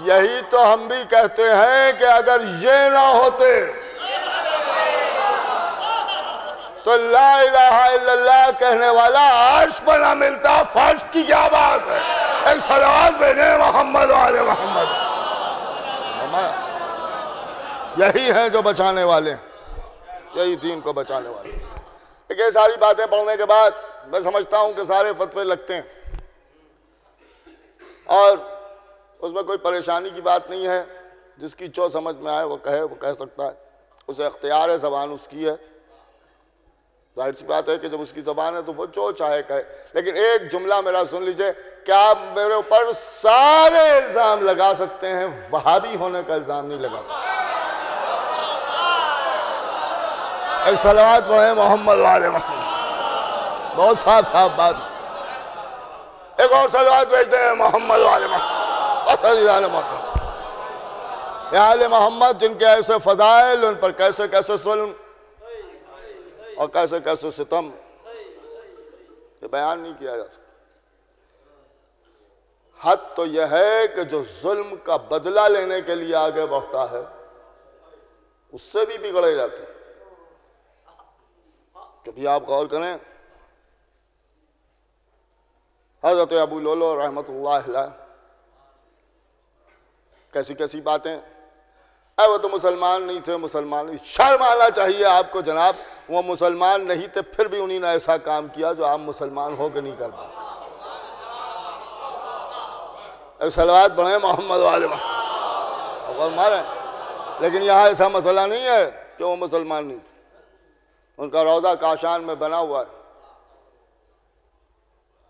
یہی تو ہم بھی کہتے ہیں کہ اگر یہ نہ ہوتے تو لا الہ الا اللہ کہنے والا عرش پر نہ ملتا. فرش کی کیا بات ہے؟ ایک صلوات بھیجیں محمد والے محمد. یہی ہیں جو بچانے والے ہیں، یہی دین کو بچانے والے ہیں. یہ ساری باتیں پڑھنے کے بعد میں سمجھتا ہوں کہ سارے فتوے لگتے ہیں اور اس میں کوئی پریشانی کی بات نہیں ہے. جس کی جو سمجھ میں آئے وہ کہہ سکتا ہے، اسے اختیار ہے، زبان اس کی ہے. ظاہر سی بات ہے کہ جب اس کی زبان ہے تو وہ جو چاہے کہے. لیکن ایک جملہ میرا سن لیجئے کہ آپ میرے اوپر سارے الزام لگا سکتے ہیں، وہابی ہونے کا الزام نہیں لگا سکتے. ایک صلوات پڑھیں محمد والے محمد. بہت صاف بات. ایک اور صلوات بھیجتے ہیں محمد والے محمد. یہ آل محمد جن کے ایسے فضائل، ان پر کیسے کیسے ظلم اور کیسے کیسے ستم، یہ بیان نہیں کیا جا سکتا. حد تو یہ ہے کہ جو ظلم کا بدلہ لینے کے لیے آگے بڑھتا ہے اس سے بھی بگڑے جاتے ہیں. کبھی آپ غور کریں، حضرت ابو لولو رحمت اللہ علیہ کیسی کیسی باتیں. اے وہ تو مسلمان نہیں تھے، مسلمان نہیں. شرم آنا چاہیے آپ کو جناب، وہ مسلمان نہیں تھے پھر بھی انہی نے ایسا کام کیا جو آپ مسلمان ہو کے نہیں کر پائے. ایک صلوات پڑھیں محمد والے مارے. لیکن یہاں ایسا مسئلہ نہیں ہے کہ وہ مسلمان نہیں تھے. ان کا روضہ کاشان میں بنا ہوا ہے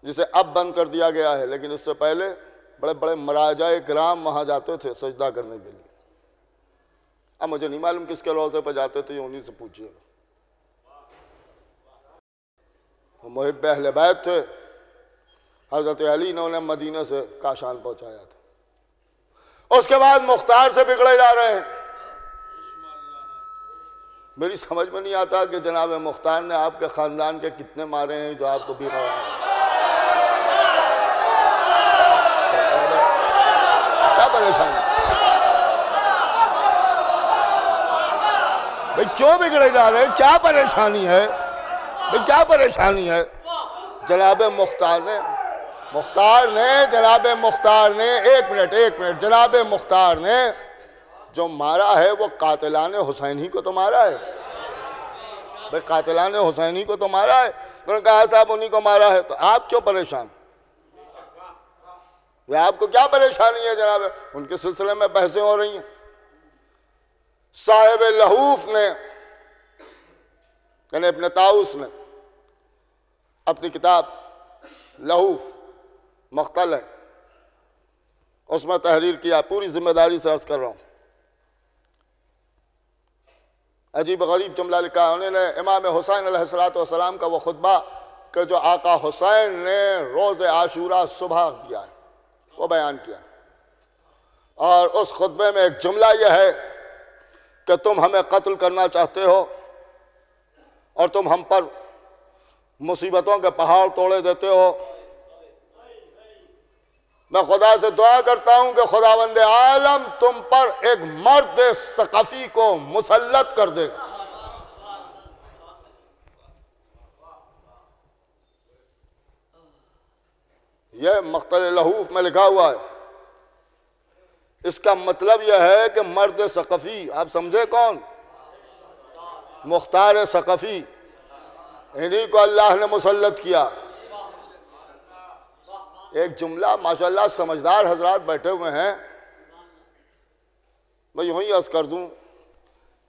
جسے اب بند کر دیا گیا ہے، لیکن اس سے پہلے بڑے بڑے مراجع کرام وہاں جاتے تھے سجدہ کرنے کے لیے. اب مجھے نہیں معلوم کس کے روضے پہ جاتے تھے، انہی سے پوچھئے. وہ محب اہل بیت تھے، حضرت علی نے انہیں مدینہ سے کاشان پہنچایا تھا. اس کے بعد مختار سے بگڑے جا رہے ہیں. میری سمجھ میں نہیں آتا کہ جناب مختار نے آپ کے خاندان کے کتنے مارے ہیں جو آپ کو بھی رہا ہے. کیا پریشانی بھئی؟ کیوں بگڑے جا رہے ہیں؟ کیا پریشانی ہے بھئی؟ کیا پریشانی ہے؟ جناب مختار نے ایک منٹ جناب مختار نے جو مارا ہے وہ قاتلان حسین ہی کو تو مارا ہے بھئی. قاتلان حسین ہی کو تو مارا ہے. انہوں نے کہا صاحب انہی کو مارا ہے. تو آپ کیوں پریشان؟ آپ کو کیا پریشانی ہے جناب؟ ان کے سلسلے میں بحثیں ہو رہی ہیں. صاحب لحوف نے یعنی ابن طاؤس نے اپنی کتاب لحوف مقتل ہے اس میں تحریر کیا. پوری ذمہ داری سے عرض کر رہا ہوں. عجیب غریب جملہ لکھا. انہوں نے امام حسین علیہ السلام کا وہ خطبہ کہ جو آقا حسین نے روز عاشورہ صبح دیا ہے وہ بیان کیا. اور اس خطبے میں ایک جملہ یہ ہے کہ تم ہمیں قتل کرنا چاہتے ہو اور تم ہم پر مصیبتوں کے پہاڑ توڑے دیتے ہو. میں خدا سے دعا کرتا ہوں کہ خداوند عالم تم پر ایک مرد ثقفی کو مسلط کر دے. یہ مقتل لحوف میں لکھا ہوا ہے. اس کا مطلب یہ ہے کہ مرد ثقفی، آپ سمجھے کون؟ مختار ثقفی. انہی کو اللہ نے مسلط کیا. ایک جملہ ماشاءاللہ سمجھدار حضرات بیٹھے ہوئے ہیں. میں یوں ہی عرض کر دوں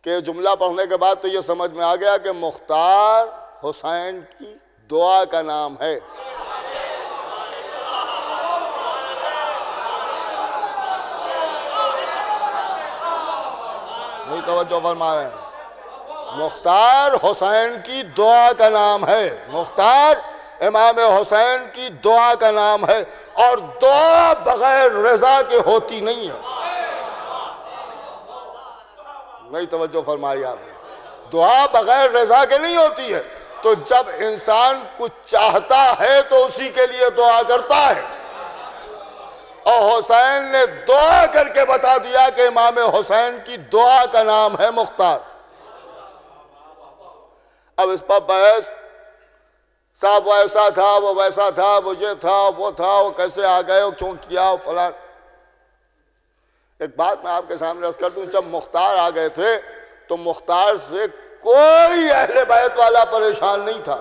کہ جملہ پڑھنے کے بعد تو یہ سمجھ میں آ گیا کہ مختار حسین کی دعا کا نام ہے. نہیں توجہ فرما رہے ہیں. مختار حسین کی دعا کا نام ہے. مختار امام حسین کی دعا کا نام ہے. اور دعا بغیر رضا کے ہوتی نہیں ہے. نہیں توجہ فرمائی آپ نے. دعا بغیر رضا کے نہیں ہوتی ہے. تو جب انسان کچھ چاہتا ہے تو اسی کے لیے دعا کرتا ہے. اور حسین نے دعا کر کے بتا دیا کہ امام حسین کی دعا کا نام ہے مختار. اب اس پر بحث صاحب وہ ایسا تھا وہ ویسا تھا وہ یہ تھا وہ تھا وہ کیسے آ گئے وہ کیوں کیا وہ فلاں. ایک بات میں آپ کے سامنے عرض کر دوں. جب مختار آ گئے تھے تو مختار سے کوئی اہل بیت والا پریشان نہیں تھا.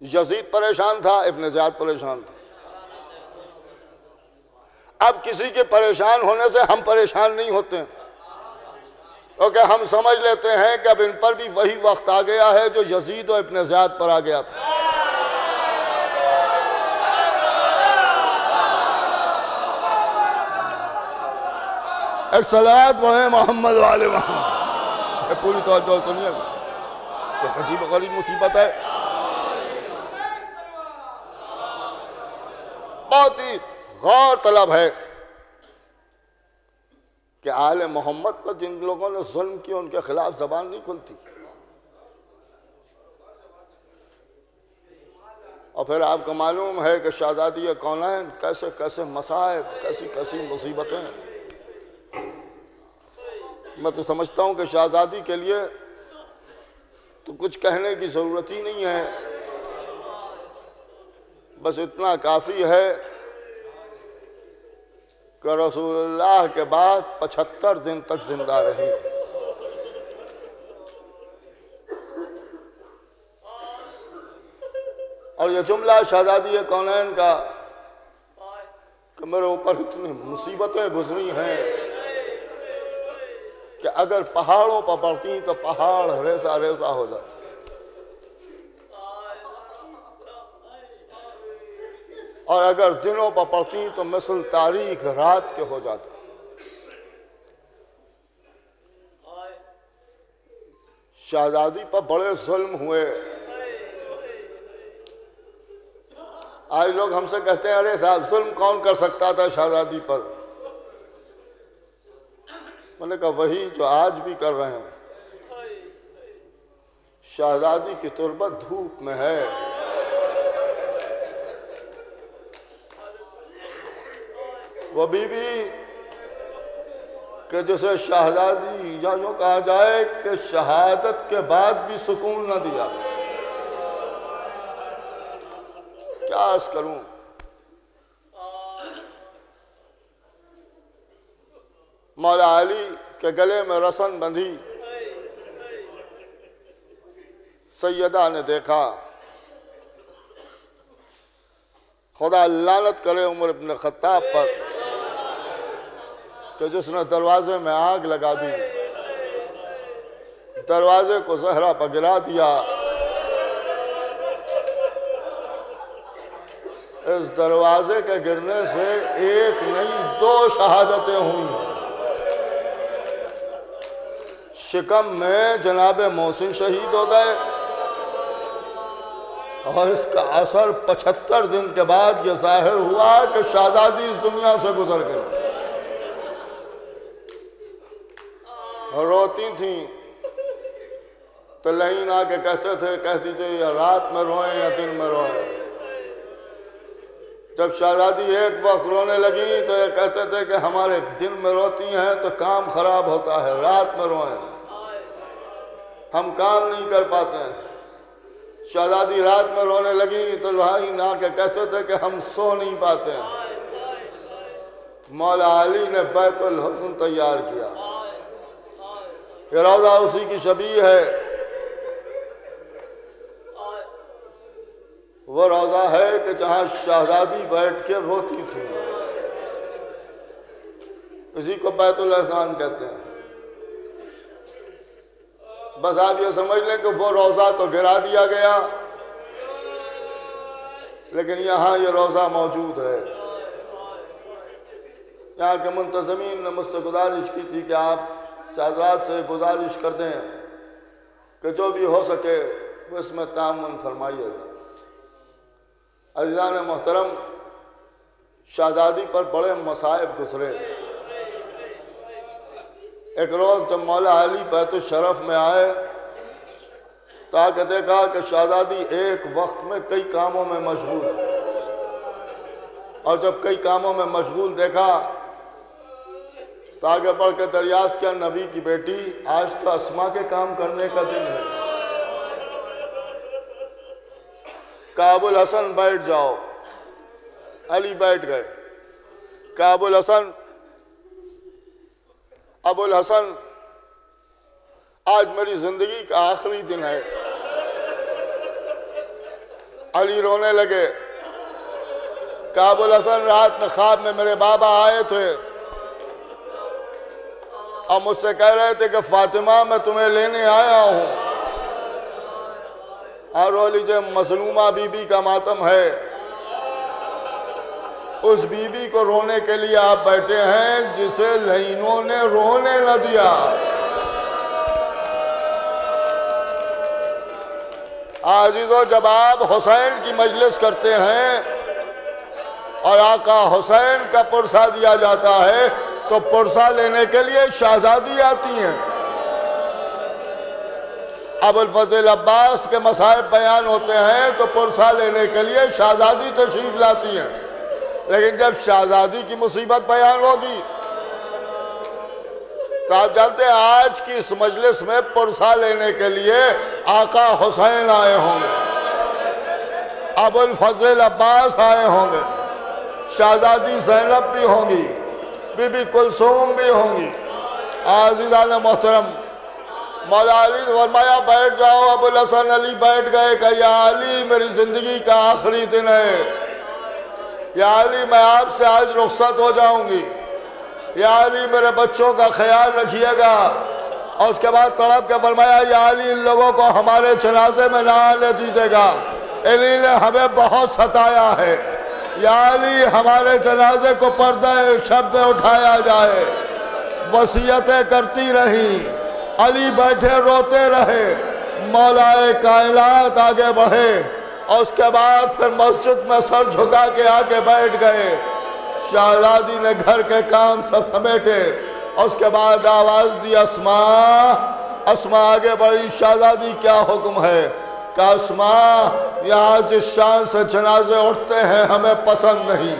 یزید پریشان تھا، ابن زیاد پریشان تھا. اب کسی کے پریشان ہونے سے ہم پریشان نہیں ہوتے کیونکہ ہم سمجھ لیتے ہیں کہ اب ان پر بھی وہی وقت آ گیا ہے جو یزید و ابن زیاد پر آ گیا تھا. ایک صلوات پڑھیں محمد والے محمد. یہ پوری توجہ سنیے گا کہ عجیب و غریب مصیبت ہے. بہت ہی غور طلب ہے کہ آل محمد پر جن لوگوں نے ظلم کیا ان کے خلاف زبان نہیں کھلتی. اور پھر آپ کو معلوم ہے کہ شہزادی کونین کیسے کیسے مصائب، کیسی کیسی مصیبتیں. میں تو سمجھتا ہوں کہ شہزادی کے لیے تو کچھ کہنے کی ضرورت ہی نہیں ہے. بس اتنا کافی ہے کہ رسول اللہ کے بعد 75 دن تک زندہ رہی. اور یہ جملہ شہزادی کونین کا کہ میرے اوپر اتنی مصیبتیں گزری ہیں کہ اگر پہاڑوں پر پڑتی تو پہاڑ ریزہ ریزہ ہو جاتے. اور اگر دنوں پر پڑتی تو مثل تاریخ رات کے ہو جاتے. شہزادی پر بڑے ظلم ہوئے. آج لوگ ہم سے کہتے ہیں ارے صاحب ظلم کون کر سکتا تھا شہزادی پر. میں نے کہا وہی جو آج بھی کر رہے ہیں. شہزادی کی تربت دھوپ میں ہے. وہ بی بی کہ جسے شہزادی یا یوں کہا جائے کہ شہادت کے بعد بھی سکون نہ دیا. کیا عرض کروں. مولا علی کے گلے میں رسن بندھی. سیدہ نے دیکھا. خدا لعنت کرے عمر بن خطاب پر کہ جس نے دروازے میں آگ لگا دی، دروازے کو زہرا پر گرا دیا. اس دروازے کے گرنے سے ایک نہیں 2 شہادتیں ہوئیں. شکم میں جناب محسن شہید ہو گئے اور اس کا اثر 75 دن کے بعد یہ ظاہر ہوا کہ شہزادی اس دنیا سے گزر گئی. روتی تھیں تو لعین آ کے کہتے تھے کہہ دیجئے یا رات میں روئیں یا دن میں روئیں. جب شہزادی ایک وقت رونے لگی تو یہ کہتے تھے کہ ہمارے دن میں روتی ہیں تو کام خراب ہوتا ہے، رات میں روئیں ہم کام نہیں کر پاتے ہیں. شہزادی رات میں رونے لگی تو لعین آ کے کہتے تھے کہ ہم سو نہیں پاتے ہیں. مولا علی نے بیت الحسن تیار کیا. یہ روضہ اسی کی شبیہ ہے. وہ روضہ ہے کہ جہاں شہزادی بیٹھ کے روتی تھی. اسی کو بیت الاحسان کہتے ہیں. بس آپ یہ سمجھ لیں کہ وہ روضہ تو گرا دیا گیا لیکن یہاں یہ روضہ موجود ہے. یہاں کے منتظمین نے مجھ سے گزارش کی تھی کہ آپ حضرات سے گزارش کر دیں کہ جو بھی ہو سکے وہ اس میں تعاون فرمائیے گا. عزیزان محترم، شہزادی پر بڑے مصائب گزرے. ایک روز جب مولا علی بیت الشرف میں آئے تاکہ دیکھا کہ شہزادی ایک وقت میں کئی کاموں میں مشغول ہے، اور جب کئی کاموں میں مشغول دیکھا تو آگے بڑھ کے دریافت کیا نبی کی بیٹی آج تو اسما کے کام کرنے کا دن ہے. کہا ابو الحسن بیٹھ جاؤ. علی بیٹھ گئے. کہا ابو الحسن آج میری زندگی کا آخری دن ہے. علی رونے لگے. کہا ابو الحسن رات میں خواب میں میرے بابا آئے تھے اور مجھ سے کہہ رہے تھے کہ فاطمہ میں تمہیں لینے آیا ہوں. اور رو لیجئے مظلومہ بی بی کا ماتم ہے. اس بی بی کو رونے کے لیے آپ بیٹھے ہیں جسے لعینوں نے رونے نہ دیا. عزیزو، جب آپ حسین کی مجلس کرتے ہیں اور آقا حسین کا پرسہ دیا جاتا ہے تو پرسہ لینے کے لیے شہزادی آتی ہیں. ابو الفضل عباس کے مصائب بیان ہوتے ہیں تو پرسہ لینے کے لیے شہزادی تشریف لاتی ہیں. لیکن جب شہزادی کی مصیبت بیان ہوگی تو آپ جانتے ہیں آج کی اس مجلس میں پرسہ لینے کے لیے آقا حسین آئے ہوں گے، ابو الفضل عباس آئے ہوں گے، شہزادی زینب بھی ہوں گی، بی بی کلثوم بھی ہوں گی. عزیزان محترم، مولا علی نے فرمایا بیٹھ جاؤ. ابو الحسن علی بیٹھ گئے کہ یا علی میری زندگی کا آخری دن ہے. یا علی میں آپ سے آج رخصت ہو جاؤں گی. یا علی میرے بچوں کا خیال رکھیے گا. اور اس کے بعد تڑپ کے فرمایا یا علی ان لوگوں کو ہمارے جنازے میں نہ آنے دیجیے گا، انہی نے ہمیں بہت ستایا ہے. یا علی ہمارے جنازے کو پردہ شب میں اٹھایا جائے. وصیتیں کرتی رہی. علی بیٹھے روتے رہے. مولا کائنات آگے بڑھے اور اس کے بعد پھر مسجد میں سر جھکا کے آ کے بیٹھ گئے. شہزادی نے گھر کے کام سب سمیٹے. اس کے بعد آواز دی اسماء، اسماء آگے بڑھی، شہزادی کیا حکم ہے؟ کہ اسماء یہاں جس شان سے جنازے اٹھتے ہیں ہمیں پسند نہیں۔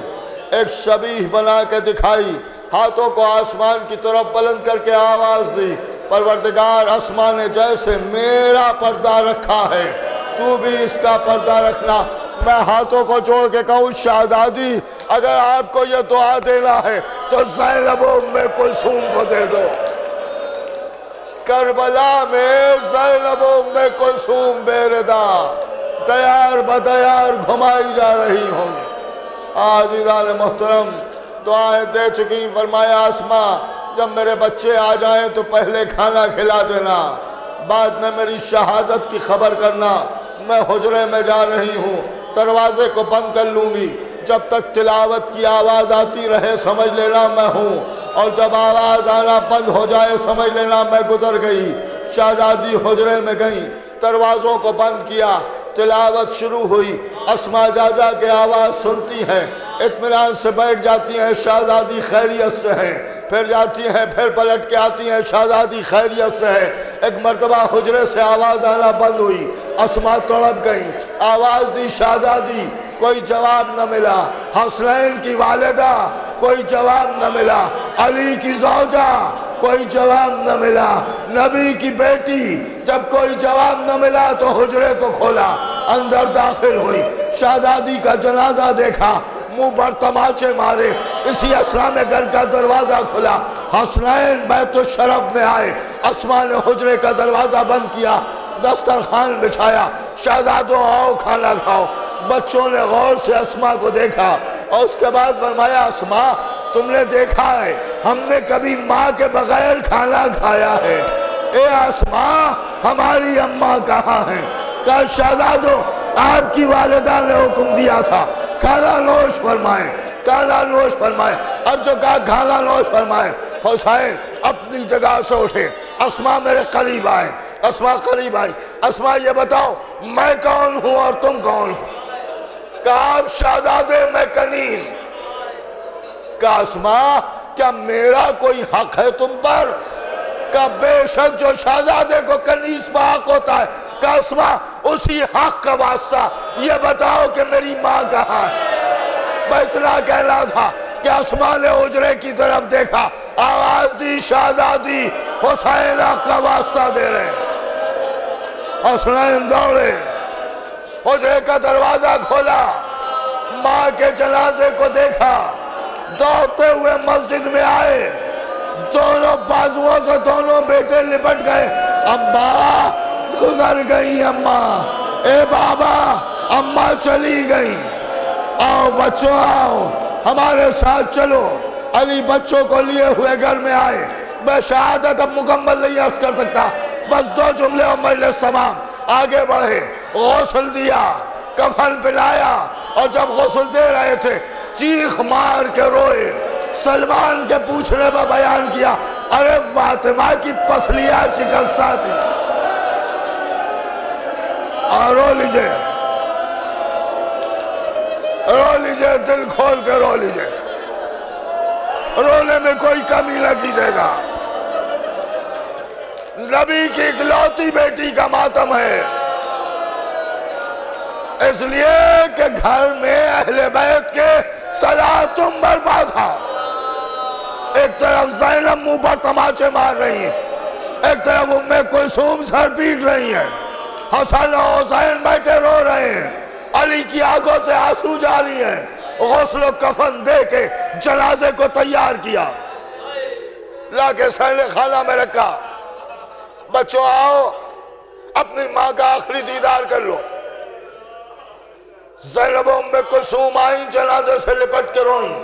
ایک شبیہ بنا کے دکھائی، ہاتھوں کو آسمان کی طرف بلند کر کے آواز دی، پروردگار اسماء نے جیسے میرا پردہ رکھا ہے تو بھی اس کا پردہ رکھنا۔ میں ہاتھوں کو جوڑ کے کہوں شہزادی اگر آپ کو یہ دعا دینا ہے تو زینب ام کلثوم کو دے دو۔ کربلا میں زینب ام کلثوم بے ردا دیار بدیار گھمائی جا رہی ہوں۔ عزیزان محترم دعائیں دے چکی، فرمایا اسماء جب میرے بچے آ جائیں تو پہلے کھانا کھلا دینا، بعد میں میری شہادت کی خبر کرنا۔ میں حجرے میں جا رہی ہوں، دروازے کو بند کر لوں گی، جب تک تلاوت کی آواز آتی رہے سمجھ لینا میں ہوں، اور جب آواز آنا بند ہو جائے سمجھ لینا میں گزر گئی۔ شہزادی حجرے میں گئیں، دروازوں کو بند کیا، تلاوت شروع ہوئی، اسماء جا جا کے آواز سنتی ہیں، اطمینان سے بیٹھ جاتی ہیں، شہزادی خیریت سے ہیں، پھر جاتی ہیں، پھر پلٹ کے آتی ہیں، شہزادی خیریت سے ہے۔ ایک مرتبہ حجرے سے آواز آنا بند ہوئی، اسماء تڑپ گئیں، آواز دی شہزادی، کوئی جواب نہ ملا۔ حسنین کی والدہ، کوئی جواب نہ ملا۔ علی کی زوجہ، کوئی جواب نہ ملا۔ نبی کی بیٹی، جب کوئی جواب نہ ملا تو حجرے کو کھولا، اندر داخل ہوئی، شہزادی کا جنازہ دیکھا، منہ پر تماچے مارے، اسی اسرا میں گھر کا دروازہ کھلا، حسنین بیت الشرف میں آئے، اسماء نے حجرے کا دروازہ بند کیا، دسترخوان بچھایا، شہزادوں آؤ کھانا کھاؤ۔ بچوں نے غور سے اسماء کو دیکھا اور اس کے بعد فرمایا اسماء تم نے دیکھا ہے ہم نے کبھی ماں کے بغیر کھانا کھایا ہے، اے اسماء ہماری اماں کہاں ہیں؟ کہا شہزادوں آپ کی والدہ نے حکم دیا تھا کھانا نوش فرمائیں، کھانا نوش فرمائیں۔ اب جو کہا کھانا نوش فرمائیں، حسین اپنی جگہ سے اٹھے، اسماء میرے قریب آئیں، اسماء قریب آئی، اسماء یہ بتاؤ میں کون ہوں اور تم کون ہو؟ کہا آپ شہزادے میں کنیز۔ کہا اسماء کیا میرا کوئی حق ہے تم پر؟ کہا بے شک جو شہزادے کو کنیز پہ حق ہوتا ہے۔ کہا اسماء اسی حق کا واسطہ یہ بتاؤ کہ میری ماں کہاں ہے؟ میں اتنا کہنا تھا کہ اسماء نے حجرے کی طرف دیکھا، آواز دی شہزادی حسین حق کا واسطہ دے رہے ہیں۔ حسنین دوڑے، حجرے کا دروازہ کھولا، ماں کے جنازے کو دیکھا، دوڑتے ہوئے مسجد میں آئے، دونوں بازووں سے دونوں بیٹے لپٹ گئے، اماں گزر گئی، اماں اے بابا اماں چلی گئی، آؤ بچوں آؤ ہمارے ساتھ چلو۔ علی بچوں کو لیے ہوئے گھر میں آئے، میں شہادت اب مکمل نہیں عرض کر سکتا، بس 2 جملے اور مجلس تمام۔ آگے بڑھے، غسل دیا، کفن پہنایا، اور جب غسل دے رہے تھے چیخ مار کے روئے، سلمان کے پوچھنے پر بیان کیا ارے فاطمہ کی پسلیاں شکستہ تھی، اور رو لیجئے، رو لیجئے، دل کھول کے رو لیجئے، رونے میں کوئی کمی نہ کیجئے گا۔ نبی کی اکلوتی بیٹی کا ماتم ہے، اس لیے کہ گھر میں اہل بیت کے تلاطم برپا تھا۔ ایک طرف زینب منہ پر تماچے مار رہی ہیں، ایک طرف ام کلثوم سر پیٹ رہی ہیں، حسن و حسین بیٹھے رو رہے ہیں، علی کی آنکھوں سے آنسو جاری ہیں۔ غسل و کفن دے کے جنازے کو تیار کیا، لا کے سہنے خانہ میں رکھا، بچوں آؤ اپنی ماں کا آخری دیدار کر لو۔ زینب ام کلثوم آئیں، جنازے سے لپٹ کے روئیں۔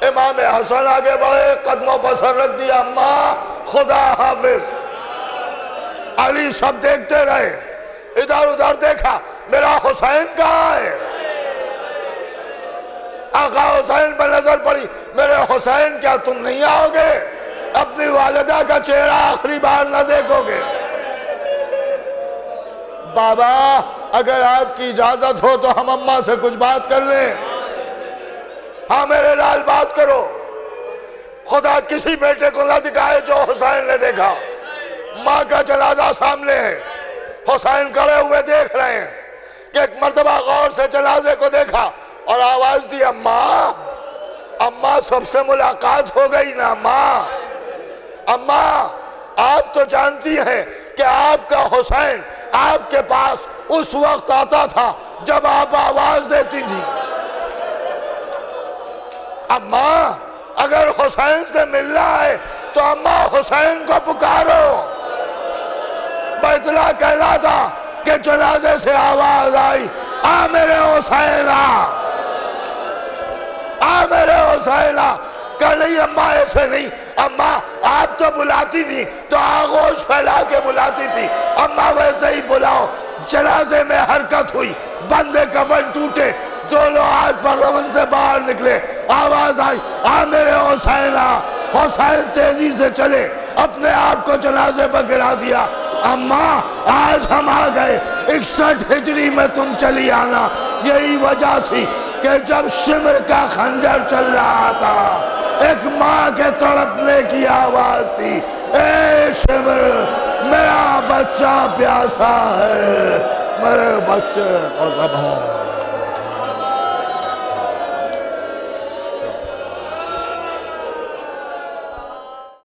امام حسن آگے بڑھے، قدموں پر سر رکھ دیا، ماں خدا حافظ۔ علی سب دیکھتے رہے، ادھر ادھر دیکھا، میرا حسین کہاں ہے؟ آقا حسین پر نظر پڑی، میرے حسین کیا تم نہیں آؤ گے؟ اپنی والدہ کا چہرہ آخری بار نہ دیکھو گے؟ بابا اگر آپ کی اجازت ہو تو ہم اماں سے کچھ بات کر لیں۔ ہاں میرے لال بات کرو۔ خدا کسی بیٹے کو نہ دکھائے جو حسین نے دیکھا۔ ماں کا جنازہ سامنے ہے، حسین کھڑے ہوئے دیکھ رہے ہیں کہ ایک مرتبہ غور سے جنازے کو دیکھا اور آواز دی، اماں اماں سب سے ملاقات ہو گئی نا اماں۔ اماں آپ تو جانتی ہیں کہ آپ کا حسین آپ کے پاس اس وقت آتا تھا جب آپ آواز دیتی تھی۔ اماں اگر حسین سے ملنا ہے تو اماں حسین کو پکارو۔ میں اتنا کہنا تھا کہ جنازے سے آواز آئی، آ میرے حسین آ میرے حسین آ۔ کہ نہیں اماں ایسے نہیں، اماں آپ تو بلاتی تھی تو آغوش پھیلا کے بلاتی تھی، اماں ویسے ہی بلاؤ۔ جنازے میں حرکت ہوئی، بندے کفن ٹوٹے، دونوں ہاتھ پرون سے باہر نکلے، آواز آئی، آ میرے حسین آ۔ حسین تیزی سے چلے، اپنے آپ کو جنازے پر گرا دیا۔ اماں آج ہم آ گئے، 61 ہجری میں تم چلی آنا۔ یہی وجہ تھی کہ جب شمر کا خنجر چل رہا تھا ایک ماں کے تڑپنے کی آواز تھی، اے شمر میرا بچہ پیاسا ہے، میرے بچے کو زبان